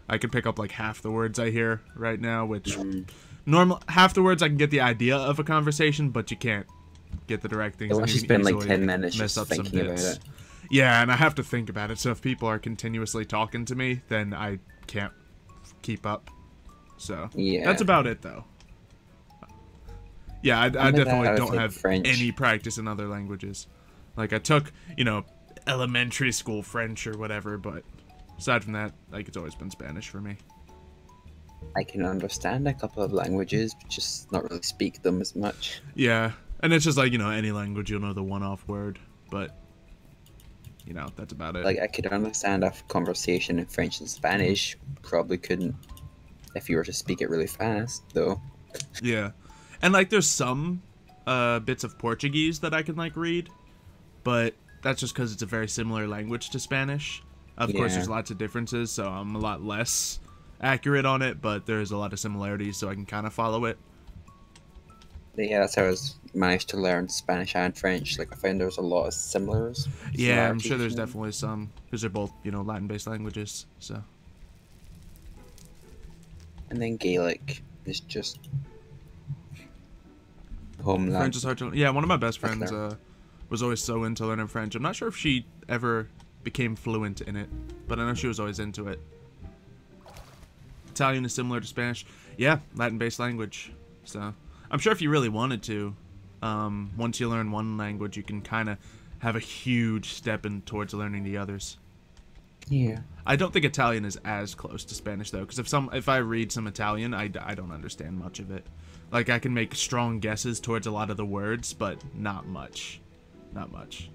I can pick up like half the words I hear right now, which half the words I can get the idea of a conversation, but you can't get the direct things. Once you spend like 10 minutes just thinking about it. Yeah, and I have to think about it, so if people are continuously talking to me, then I can't keep up. So, yeah. That's about it, though. Yeah, I Under that, definitely I would don't think have French. any practice in other languages. Like, I took, you know, elementary school French or whatever, but aside from that, like, it's always been Spanish for me. I can understand a couple of languages, but just not really speak them as much. Yeah, and it's just like, you know, any language, you'll know the one-off word, but, you know, that's about it. Like, I could understand a conversation in French and Spanish. Probably couldn't if you were to speak it really fast, though. Yeah. And, like, there's some bits of Portuguese that I can, like, read, but that's just because it's a very similar language to Spanish. Of course, there's lots of differences, so I'm a lot less accurate on it, but there's a lot of similarities, so I can kind of follow it. Yeah, that's how I managed to learn Spanish and French. Like, I found there's a lot of similars. Yeah, I'm sure there's definitely some, because they're both, you know, Latin-based languages, so. And then Gaelic is just homeland. French is hard to. Yeah, one of my best friends was always so into learning French. I'm not sure if she ever became fluent in it, but I know she was always into it. Italian is similar to Spanish. Yeah, Latin-based language. So I'm sure if you really wanted to, once you learn one language, you can kind of have a huge step in towards learning the others. Yeah. I don't think Italian is as close to Spanish though, because if I read some Italian, I don't understand much of it. Like, I can make strong guesses towards a lot of the words, but not much. Not much.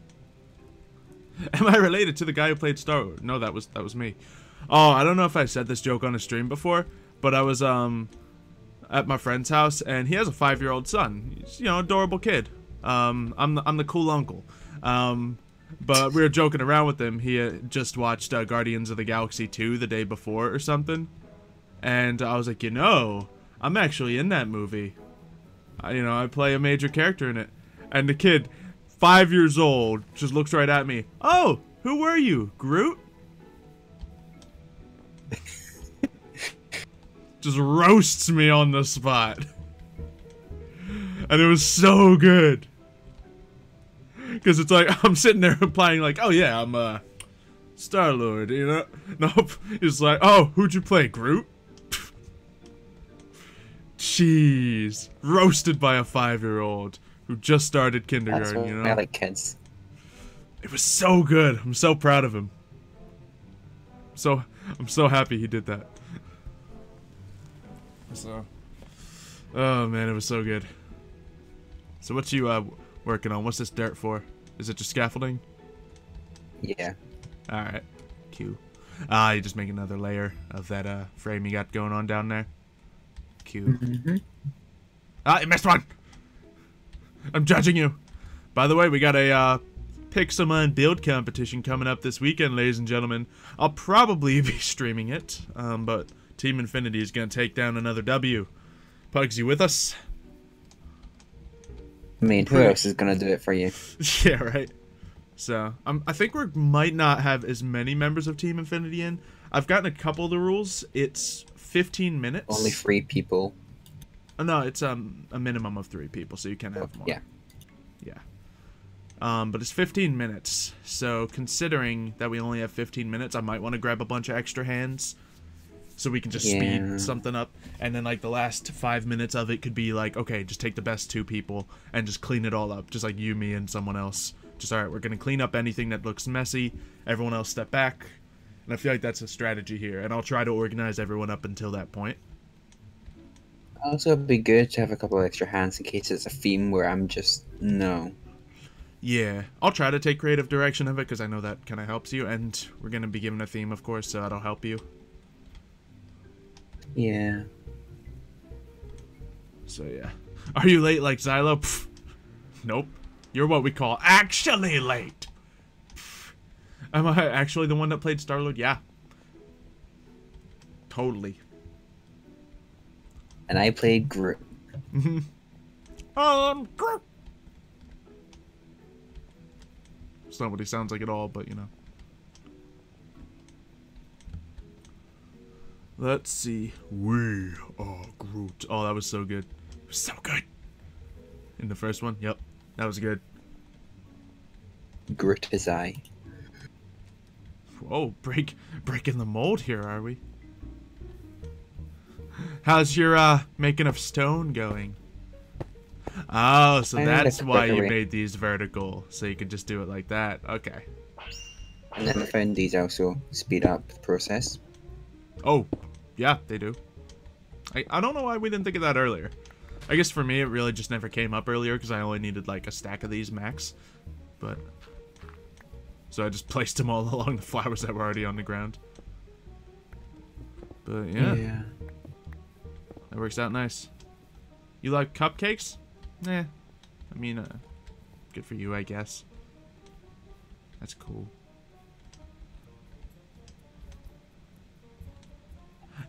Am I related to the guy who played Star Wars? No, that was me. Oh, I don't know if I said this joke on a stream before, but I was at my friend's house, and he has a 5-year-old son. He's, you know, adorable kid. I'm the cool uncle. But we were joking around with him. He had just watched Guardians of the Galaxy 2 the day before or something, and I was like, you know, I'm actually in that movie. You know, I play a major character in it. And the kid, 5 years old, just looks right at me. Oh, who were you, Groot? Just roasts me on the spot. And it was so good. Because it's like, I'm sitting there replying like, oh yeah, I'm Star-Lord, you know? Nope. He's like, oh, who'd you play, Groot? Jeez. Roasted by a 5-year-old who just started kindergarten, you know? I like kids. It was so good. I'm so proud of him. I'm so happy he did that. So, oh man, it was so good. So what you working on? What's this dirt for? Is it just scaffolding? Yeah. Alright. Q. Ah, you just make another layer of that frame you got going on down there. Q. Ah, you missed one! I'm judging you! By the way, we got a pick someone build competition coming up this weekend, ladies and gentlemen. I'll probably be streaming it, but Team Infinity is going to take down another W. Pugs, you with us? I mean, who else is gonna do it for you? Yeah, right. So, I think we might not have as many members of Team Infinity in. I've gotten a couple of the rules. It's 15 minutes. Only 3 people. Oh, no, it's a minimum of 3 people, so you can have more. Yeah. Yeah. But it's 15 minutes. So, considering that we only have 15 minutes, I might want to grab a bunch of extra hands. So we can just speed something up. And then, like, the last 5 minutes of it could be like, okay, just take the best 2 people and just clean it all up. Just like you, me, and someone else. Just, alright, we're going to clean up anything that looks messy. Everyone else step back. And I feel like that's a strategy here. And I'll try to organize everyone up until that point. Also, it'd be good to have a couple of extra hands in case it's a theme where I'm just, no. Yeah, I'll try to take creative direction of it because I know that kind of helps you. And we're going to be given a theme, of course, so that'll help you. Yeah. So, yeah. Are you late like Xylo? Pfft. Nope. You're what we call actually late. Pfft. Am I actually the one that played Star-Lord? Yeah. Totally. And I played Groot. Groot. It's not what he sounds like at all, but you know. Let's see. We are Groot. Oh, that was so good. It was so good. In the first one? Yep. That was good. Groot is I. Whoa, breaking the mold here, are we? How's your making of stone going? Oh, so I know that's that's a why better you way. made these vertical, so you could just do it like that. Okay. And then I found these also speed up the process. Oh, yeah, they do. I don't know why we didn't think of that earlier. I guess for me, it really just never came up earlier because I only needed like a stack of these max. But so I just placed them all along the flowers that were already on the ground. But yeah. That works out nice. You like cupcakes? Nah. I mean, good for you, I guess. That's cool.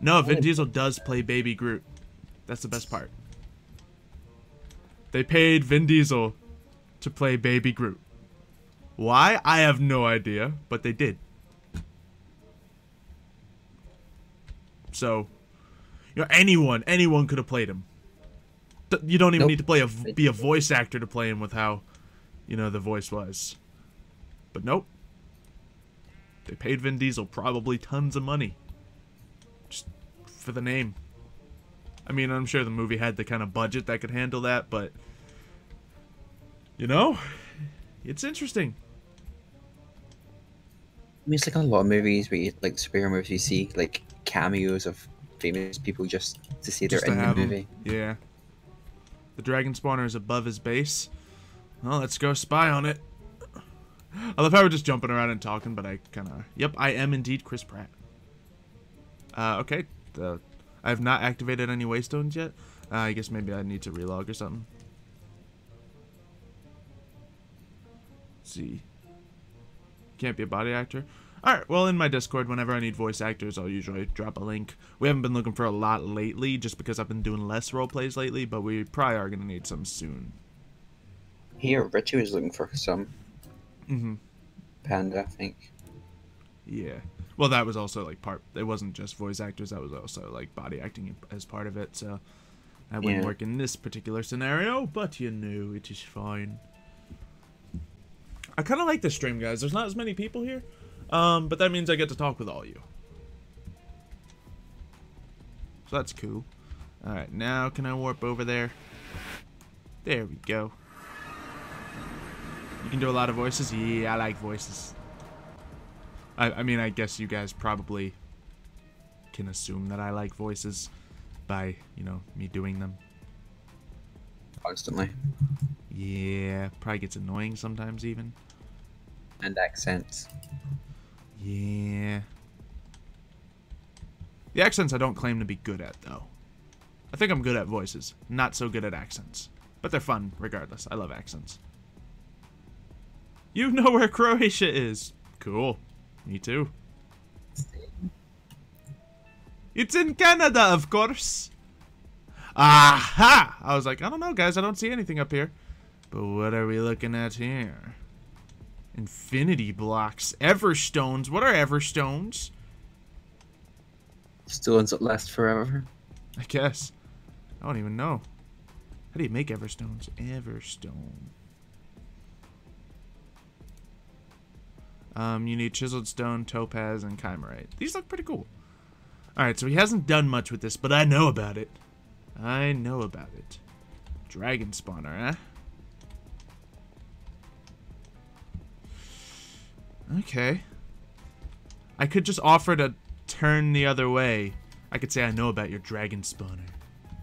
No, Vin Diesel does play Baby Groot. That's the best part. They paid Vin Diesel to play Baby Groot. Why? I have no idea, but they did. So, you know, anyone could have played him. You don't even need to be a voice actor to play him with how, you know, the voice was. But nope. They paid Vin Diesel probably tons of money. Just for the name. I mean, I'm sure the movie had the kind of budget that could handle that, but you know, it's interesting. I mean, it's like a lot of movies where you, like superhero movies, you see like cameos of famous people just to say they're Just to in the have him. movie. Yeah. The dragon spawner is above his base. Well, let's go spy on it. I love how we're just jumping around and talking, but I kind of... Yep, I am indeed Chris Pratt. Okay. I have not activated any waystones yet. I guess maybe I need to relog or something. Let's see. Can't be a body actor. Alright, well, in my Discord, whenever I need voice actors, I'll usually drop a link. We haven't been looking for a lot lately, just because I've been doing less roleplays lately, but we probably are going to need some soon. Here, Richie was looking for some. Panda, I think. Yeah. Well, that was also, like, it wasn't just voice actors, that was also, like, body acting as part of it, so that wouldn't work in this particular scenario, but you know, it is fine. I kind of like this stream, guys. There's not as many people here. But that means I get to talk with all you. So that's cool. Alright, now can I warp over there? There we go. You can do a lot of voices? Yeah, I like voices. I mean, I guess you guys probably can assume that I like voices by, you know, me doing them. Constantly. Yeah, probably gets annoying sometimes even. And accents. Yeah. The accents I don't claim to be good at, though. I think I'm good at voices, not so good at accents. But they're fun, regardless. I love accents. You know where Croatia is. Cool. Me too. It's in Canada, of course. Aha! I was like, I don't know, guys. I don't see anything up here. But what are we looking at here? Infinity blocks. Everstones. What are Everstones? Stones that last forever. I guess. I don't even know. How do you make Everstones? Everstone. You need chiseled stone, topaz, and chimerite. These look pretty cool. Alright, so he hasn't done much with this, but I know about it. I know about it. Dragon spawner, Okay. I could just offer to turn the other way. I could say I know about your dragon spawner.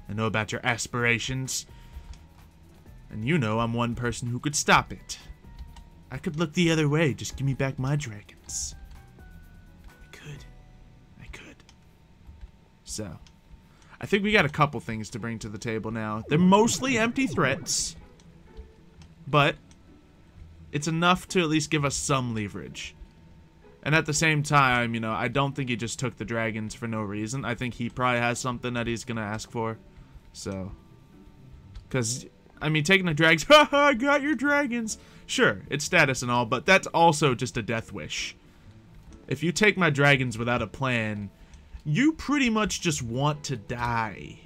I know about your aspirations. And you know I'm one person who could stop it. I could look the other way. Just give me back my dragons. I could. So, I think we got a couple things to bring to the table now. They're mostly empty threats. But it's enough to at least give us some leverage. And at the same time, you know, I don't think he just took the dragons for no reason. I think he probably has something that he's going to ask for. So, because, I mean, taking the dragons, haha, I got your dragons. Sure, it's status and all, but that's also just a death wish. If you take my dragons without a plan, you pretty much just want to die.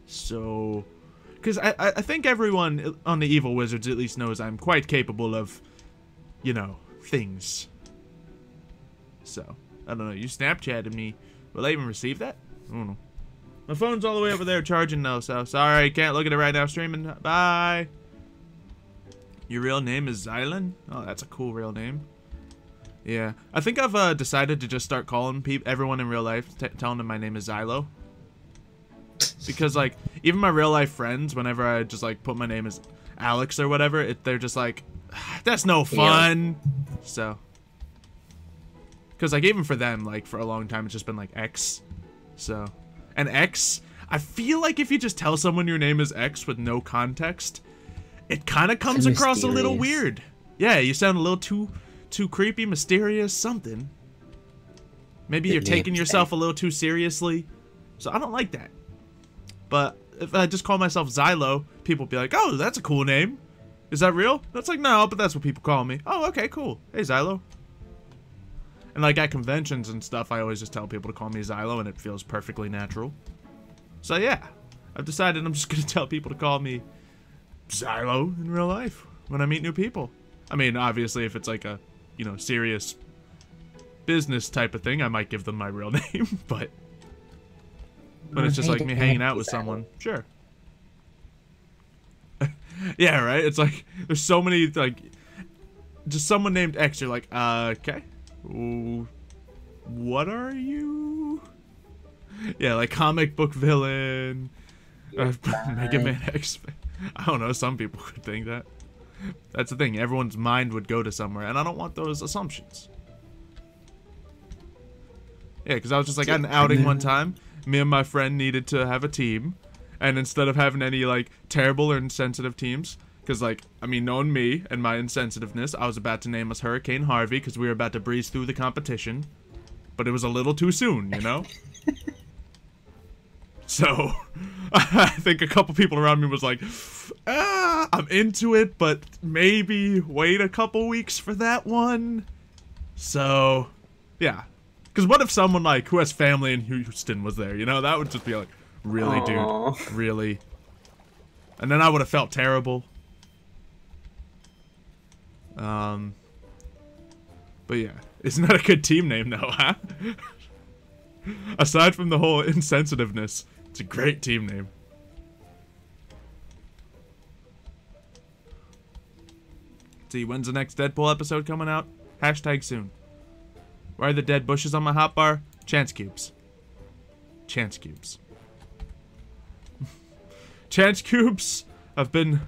So, because I think everyone on the Evil Wizards at least knows I'm quite capable of, you know, things. So, I don't know, you Snapchatted me. Will I even receive that? I don't know. My phone's all the way over there charging though, so sorry, can't look at it right now streaming. Bye. Your real name is Xylon? Oh, that's a cool real name. Yeah, I think I've decided to just start calling everyone in real life, telling them my name is Xylo. Because, like, even my real life friends, whenever I just, like, put my name as Alex or whatever, they're just like, that's no fun. Yeah. So. Because, like, even for them, like, for a long time, it's just been, like, X. So. And X, I feel like if you just tell someone your name is X with no context, it kind of comes across a little weird. Yeah, you sound a little too creepy, mysterious, something. Maybe you're taking yourself a little too seriously. So I don't like that. But if I just call myself Xylo, people will be like, oh, that's a cool name. Is that real? That's like, no, but that's what people call me. Oh, okay, cool. Hey, Xylo. And like at conventions and stuff, I always just tell people to call me Xylo, and it feels perfectly natural. So yeah, I've decided I'm just going to tell people to call me Xylo in real life when I meet new people. I mean, obviously, if it's like a, you know, serious business type of thing, I might give them my real name, but it's just like me hanging out with someone. Sure. Yeah, right? It's like, there's so many, like, just someone named X, you're like, okay. Ooh, what are you? Yeah, like comic book villain. Mega Man X. I don't know, some people could think that. That's the thing, everyone's mind would go to somewhere, and I don't want those assumptions. Yeah, because I was just like, at an outing one time, me and my friend needed to have a team, and instead of having any, like, terrible or insensitive teams, because, like, I mean, knowing me and my insensitiveness, I was about to name us Hurricane Harvey, because we were about to breeze through the competition, but it was a little too soon, you know? So, I think a couple people around me was like, I'm into it, but maybe wait a couple weeks for that one. So, yeah. Because what if someone, like, who has family in Houston was there, you know? That would just be like, really, aww, dude? Really? And then I would have felt terrible. But yeah. Isn't that a good team name, though, huh? Aside from the whole insensitiveness, it's a great team name. See, when's the next Deadpool episode coming out? Hashtag soon. Why are the dead bushes on my hotbar? Chance cubes. Chance cubes. Chance cubes have been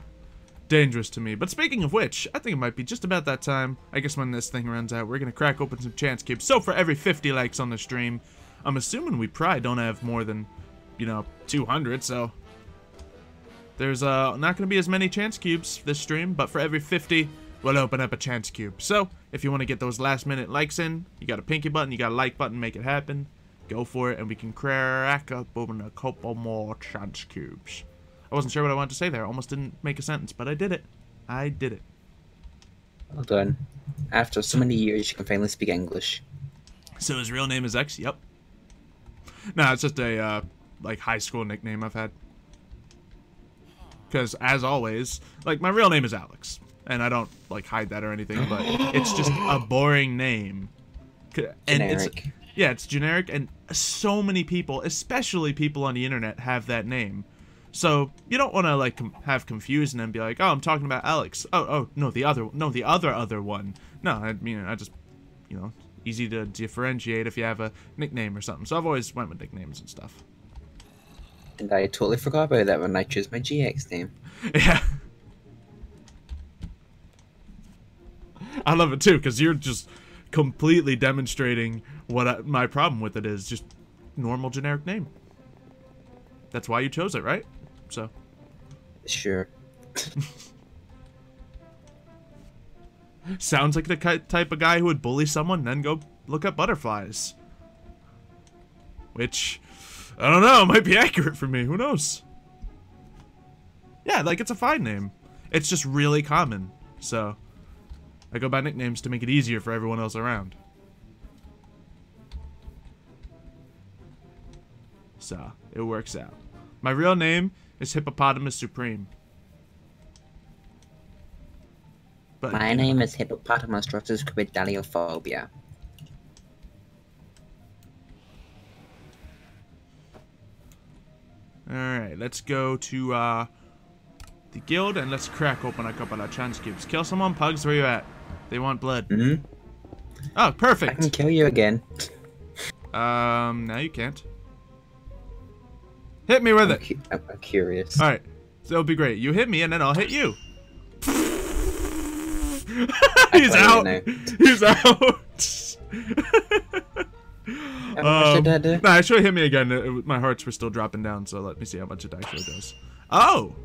dangerous to me. But speaking of which, I think it might be just about that time. I guess when this thing runs out, we're going to crack open some chance cubes. So for every 50 likes on the stream, I'm assuming we probably don't have more than, you know, 200. So there's not going to be as many chance cubes this stream. But for every 50, we'll open up a chance cube. So if you want to get those last minute likes in, you got a pinky button, you got a like button, make it happen. Go for it, and we can crack up open a couple more chance cubes. I wasn't sure what I wanted to say there. Almost didn't make a sentence, but I did it. I did it. Well done. After so many years, you can finally speak English. So his real name is X? Yep. No, it's just a, like, high school nickname I've had. Because, as always, like, my real name is Alex. And I don't, like, hide that or anything, but it's just a boring name. And generic. It's generic, and so many people, especially people on the internet, have that name. So, you don't want to, like, have confusion and be like, oh, I'm talking about Alex. Oh, no, the other one. No, I mean, I just, you know, easy to differentiate if you have a nickname or something. So I've always went with nicknames and stuff. And I totally forgot about that when I chose my GX name. Yeah. I love it, too, because you're just completely demonstrating what my problem with it is. Just normal generic name. That's why you chose it, right? So. Sure. Sounds like the type of guy who would bully someone and then go look up butterflies. Which, I don't know, might be accurate for me. Who knows? Yeah, like, it's a fine name. It's just really common. So, I go by nicknames to make it easier for everyone else around. So, it works out. My real name is Hippopotamus Supreme. But, my name is Hippopotamus Rotus with Daliophobia. Alright, let's go to the guild and let's crack open a couple of chance cubes. Kill someone, Pugs, where you at? They want blood. Mm-hmm. Oh, I perfect. can kill you again. Now you can't. Hit me with it. I'm curious. Alright, so it'll be great. You hit me and then I'll hit you. He's out. He's out. How much did that do? No, actually hit me again. My hearts were still dropping down, so let me see how much it actually does. Oh!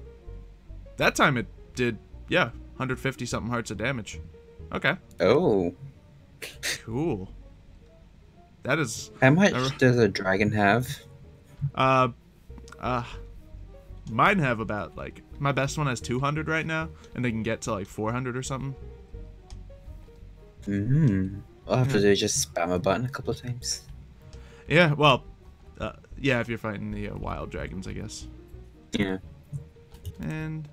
That time it did, yeah, 150 something hearts of damage. Okay. Oh. Cool. That is... How much does a dragon have? Mine have about, like, my best one has 200 right now, and they can get to, like, 400 or something. Mm-hmm. All I have to do is just spam a button a couple of times. Yeah, well, yeah, if you're fighting the wild dragons, I guess. Yeah. And...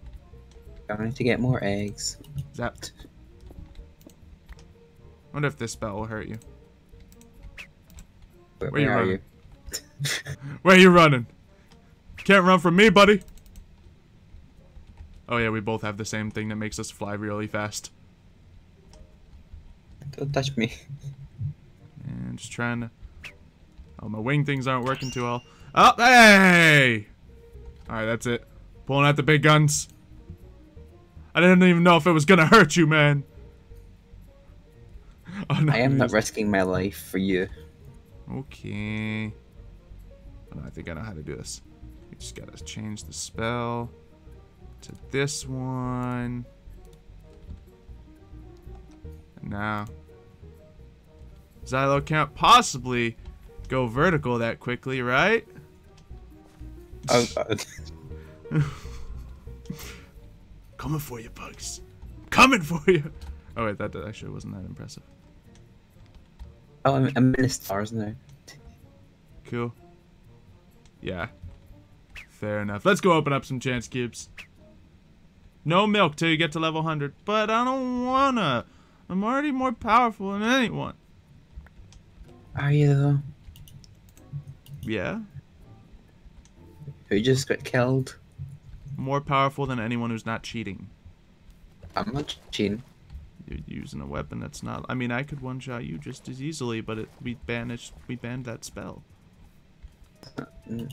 I need to get more eggs. Zapped. Wonder if this spell will hurt you. Where you running? Where you running? Can't run from me, buddy. Oh yeah, we both have the same thing that makes us fly really fast. Don't touch me. And just trying to... Oh, my wing things aren't working too well. Oh, hey! Alright, that's it. Pulling out the big guns. I didn't even know if it was gonna hurt you, man. Oh, no, I am not risking my life for you. Okay. Oh, no, I think I know how to do this. We just gotta change the spell to this one. And now, Xylo can't possibly go vertical that quickly, right? Oh god. Coming for you, Pugs. Coming for you. Oh wait, that actually wasn't that impressive. Oh, I'm in the stars now. Cool. Yeah. Fair enough. Let's go open up some chance cubes. No milk till you get to level 100, but I don't wanna. I'm already more powerful than anyone. Are you though? Yeah. Who just got killed? More powerful than anyone who's not cheating. I'm not cheating. You're using a weapon that's not... I mean, I could one-shot you just as easily, but we banned that spell. I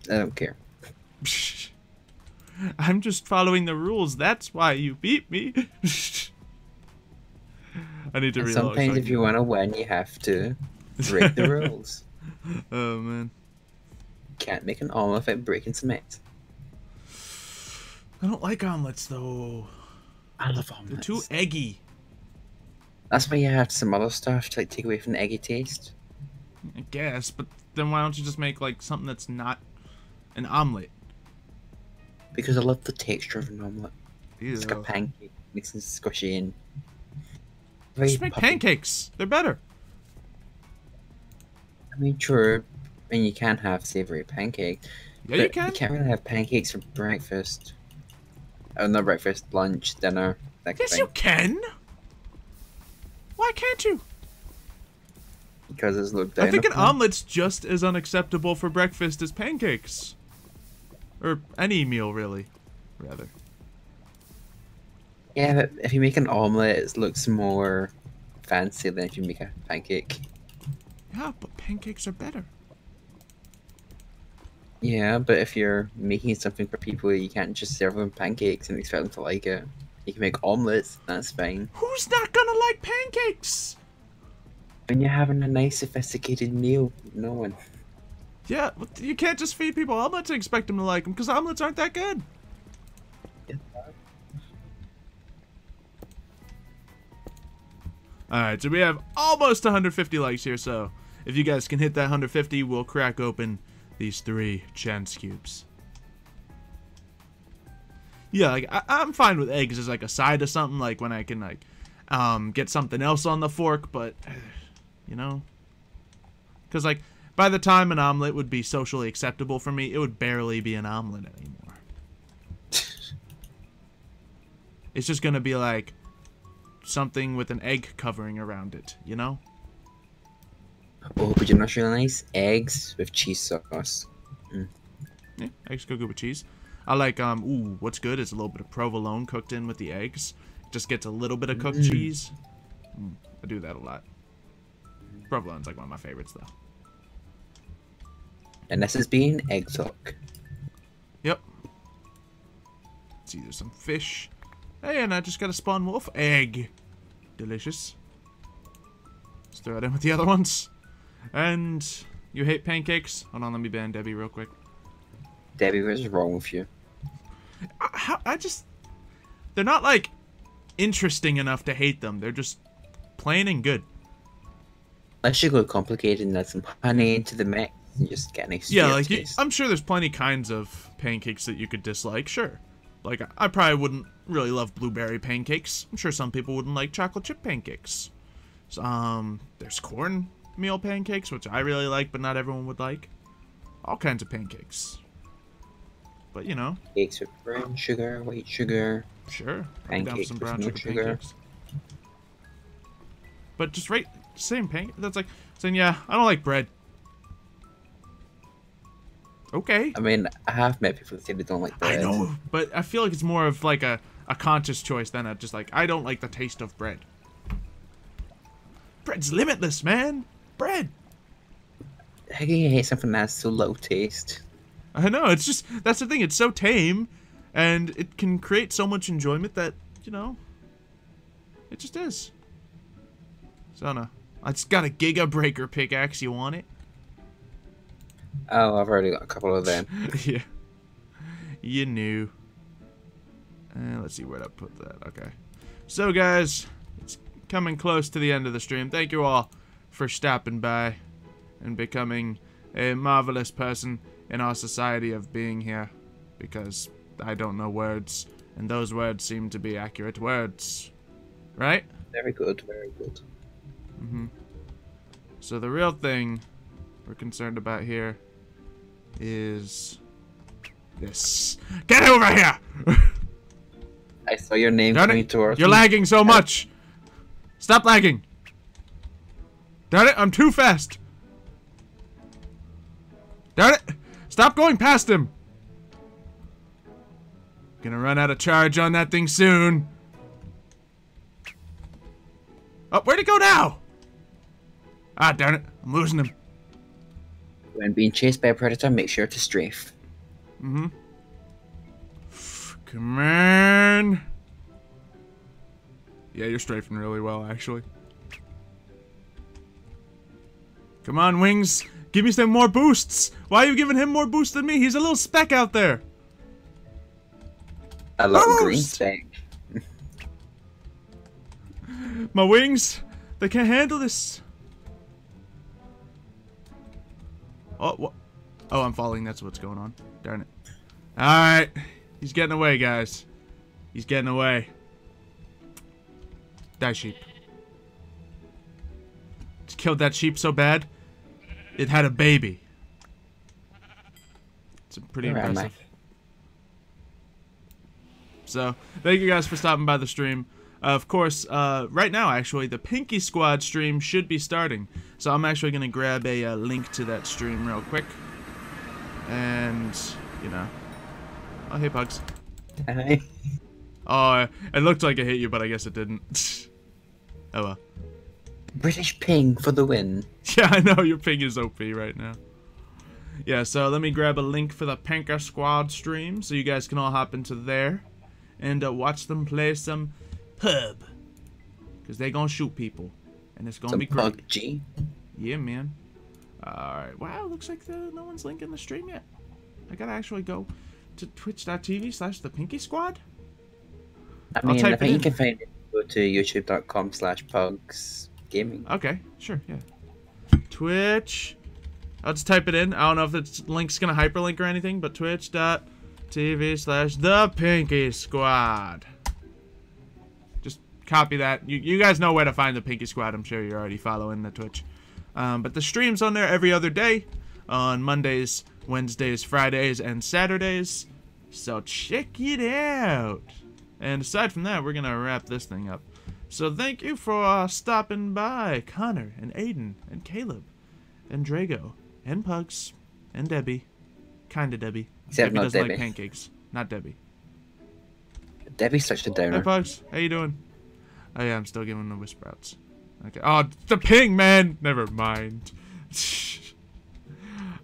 don't care. I'm just following the rules. That's why you beat me. I need to reload. Sometimes if you want to win, you have to break the rules. Oh, man. Can't make an omelet without breaking cement. I don't like omelets, though. I love omelets. They're too eggy. That's why you have some other stuff to like take away from the eggy taste. I guess, but then why don't you just make like something that's not an omelet? Because I love the texture of an omelet. Ew. It's like a pancake, makes it squishy and Just make puffy. pancakes. They're better. I mean, true. And you can have savory pancakes. Yeah, you can. You can't really have pancakes for breakfast. Oh, not breakfast, lunch, dinner. That kind Yes, of you thing. can. Why can't you? Because it's looked down I think an upon. omelet's just as unacceptable for breakfast as pancakes. Or any meal, really. Rather. Yeah, but if you make an omelet, it looks more fancy than if you make a pancake. Yeah, but pancakes are better. Yeah, but if you're making something for people, you can't just serve them pancakes and expect them to like it. You can make omelets, that's fine. Who's not gonna like pancakes? When you're having a nice, sophisticated meal, no one. Yeah, but you can't just feed people omelets and expect them to like them, because omelets aren't that good. Alright, so we have almost 150 likes here, so if you guys can hit that 150, we'll crack open these 3 chance cubes. Yeah, like, I'm fine with eggs as like a side to something, like when I can like get something else on the fork, but you know, because like by the time an omelet would be socially acceptable for me, it would barely be an omelet anymore. It's just gonna be like something with an egg covering around it, you know? Oh, but you know what's really nice? Eggs with cheese sauce. Yeah, eggs go good with cheese. I like, ooh, what's good is a little bit of provolone cooked in with the eggs. Just gets a little bit of cooked cheese. I do that a lot. Provolone's like one of my favorites, though. And this has been Egg Talk. Yep. Let's see, there's some fish. Hey, and I just got a spawn wolf egg. Delicious. Let's throw it in with the other ones. And you hate pancakes? Hold on, let me ban Debbie real quick. Debbie, what is wrong with you? I just... They're not, like, interesting enough to hate them. They're just plain and good. Unless you go complicated and add some honey into the mix, you just get a nice taste. I'm sure there's plenty kinds of pancakes that you could dislike, sure. Like, I probably wouldn't really love blueberry pancakes. I'm sure some people wouldn't like chocolate chip pancakes. So, there's cornmeal pancakes, which I really like, but not everyone would like. All kinds of pancakes. But, you know. Cakes with brown sugar, white sugar. Sure. Pancakes some with brown no sugar. pancakes. But just same pancake. That's like saying, yeah, I don't like bread. Okay. I mean, I have met people that say they don't like bread. I know, but I feel like it's more of like a conscious choice than a just like, I don't like the taste of bread. Bread's limitless, man. Bread. How can you hate something that has so low taste? I know, it's just, that's the thing, it's so tame, and it can create so much enjoyment that, you know, it just is. So, no. I just got a Giga Breaker pickaxe, you want it? Oh, I've already got a couple of them. Yeah. You knew. Let's see where to put that, okay. So, guys, it's coming close to the end of the stream. Thank you all for stopping by and becoming a marvelous person in our society of being here, because I don't know words, and those words seem to be accurate words, right? Very good, very good. So the real thing we're concerned about here is this. Get over here! I saw your name coming towards me. You're lagging so much! Stop lagging! Darn it, I'm too fast! Darn it! Stop going past him! Gonna run out of charge on that thing soon. Oh, where'd it go now? Ah, darn it. I'm losing him. When being chased by a predator, make sure to strafe. Come on. Yeah, you're strafing really well, actually. Come on, Wings. Give me some more boosts. Why are you giving him more boosts than me? He's a little speck out there. A little green speck. My wings, they can't handle this. Oh, what? Oh, I'm falling. That's what's going on. Darn it. Alright. He's getting away, guys. He's getting away. Die, sheep. Just killed that sheep so bad, it had a baby. It's pretty impressive. So, thank you guys for stopping by the stream. Of course, right now, actually, the Pinky Squad stream should be starting. So I'm actually going to grab a link to that stream real quick. And, you know. Oh, hey, Pugs. Hi. Oh, it looked like it hit you, but I guess it didn't. Oh, well. British ping for the win. Yeah, I know, your ping is OP right now. Yeah, so let me grab a link for the Pinky Squad stream so you guys can all hop into there and watch them play some pub, because they gonna shoot people, and it's gonna be great. PUBG. Yeah, man. Alright, wow, looks like no one's linking the stream yet. I gotta actually go to twitch.tv/the Pinky Squad. I mean, I think you can find it. Go to youtube.com/pugsgaming. Okay, sure, yeah. Twitch. I'll just type it in. I don't know if the link's gonna hyperlink or anything, but twitch.tv/the Pinky Squad. Copy that. You guys know where to find the Pinky Squad. I'm sure you're already following the Twitch. But the stream's on there every other day. On Mondays, Wednesdays, Fridays, and Saturdays. So check it out. And aside from that, we're going to wrap this thing up. So thank you for stopping by. Connor, and Aiden, and Caleb, and Drago, and Pugs, and Debbie. Kinda Debbie. Except Debbie not doesn't Debbie. like pancakes. Not Debbie. Debbie's such a downer. Hey, Pugs. How you doing? Oh, yeah, I'm still giving the Whisperouts. Okay. Oh, the ping, man! Never mind.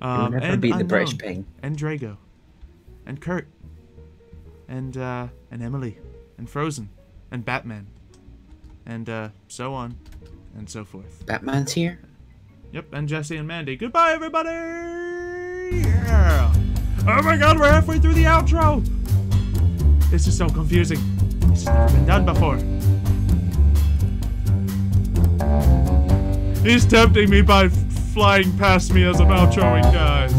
You'll never and beat the Unknown, British ping. and Drago, and Kurt, and Emily, and Frozen, and Batman, and so on, and so forth. Batman's here? Yep, and Jesse and Mandy. Goodbye, everybody! Yeah! Oh my god, we're halfway through the outro! This is so confusing. This has never been done before. He's tempting me by flying past me as I'm outroing, guys.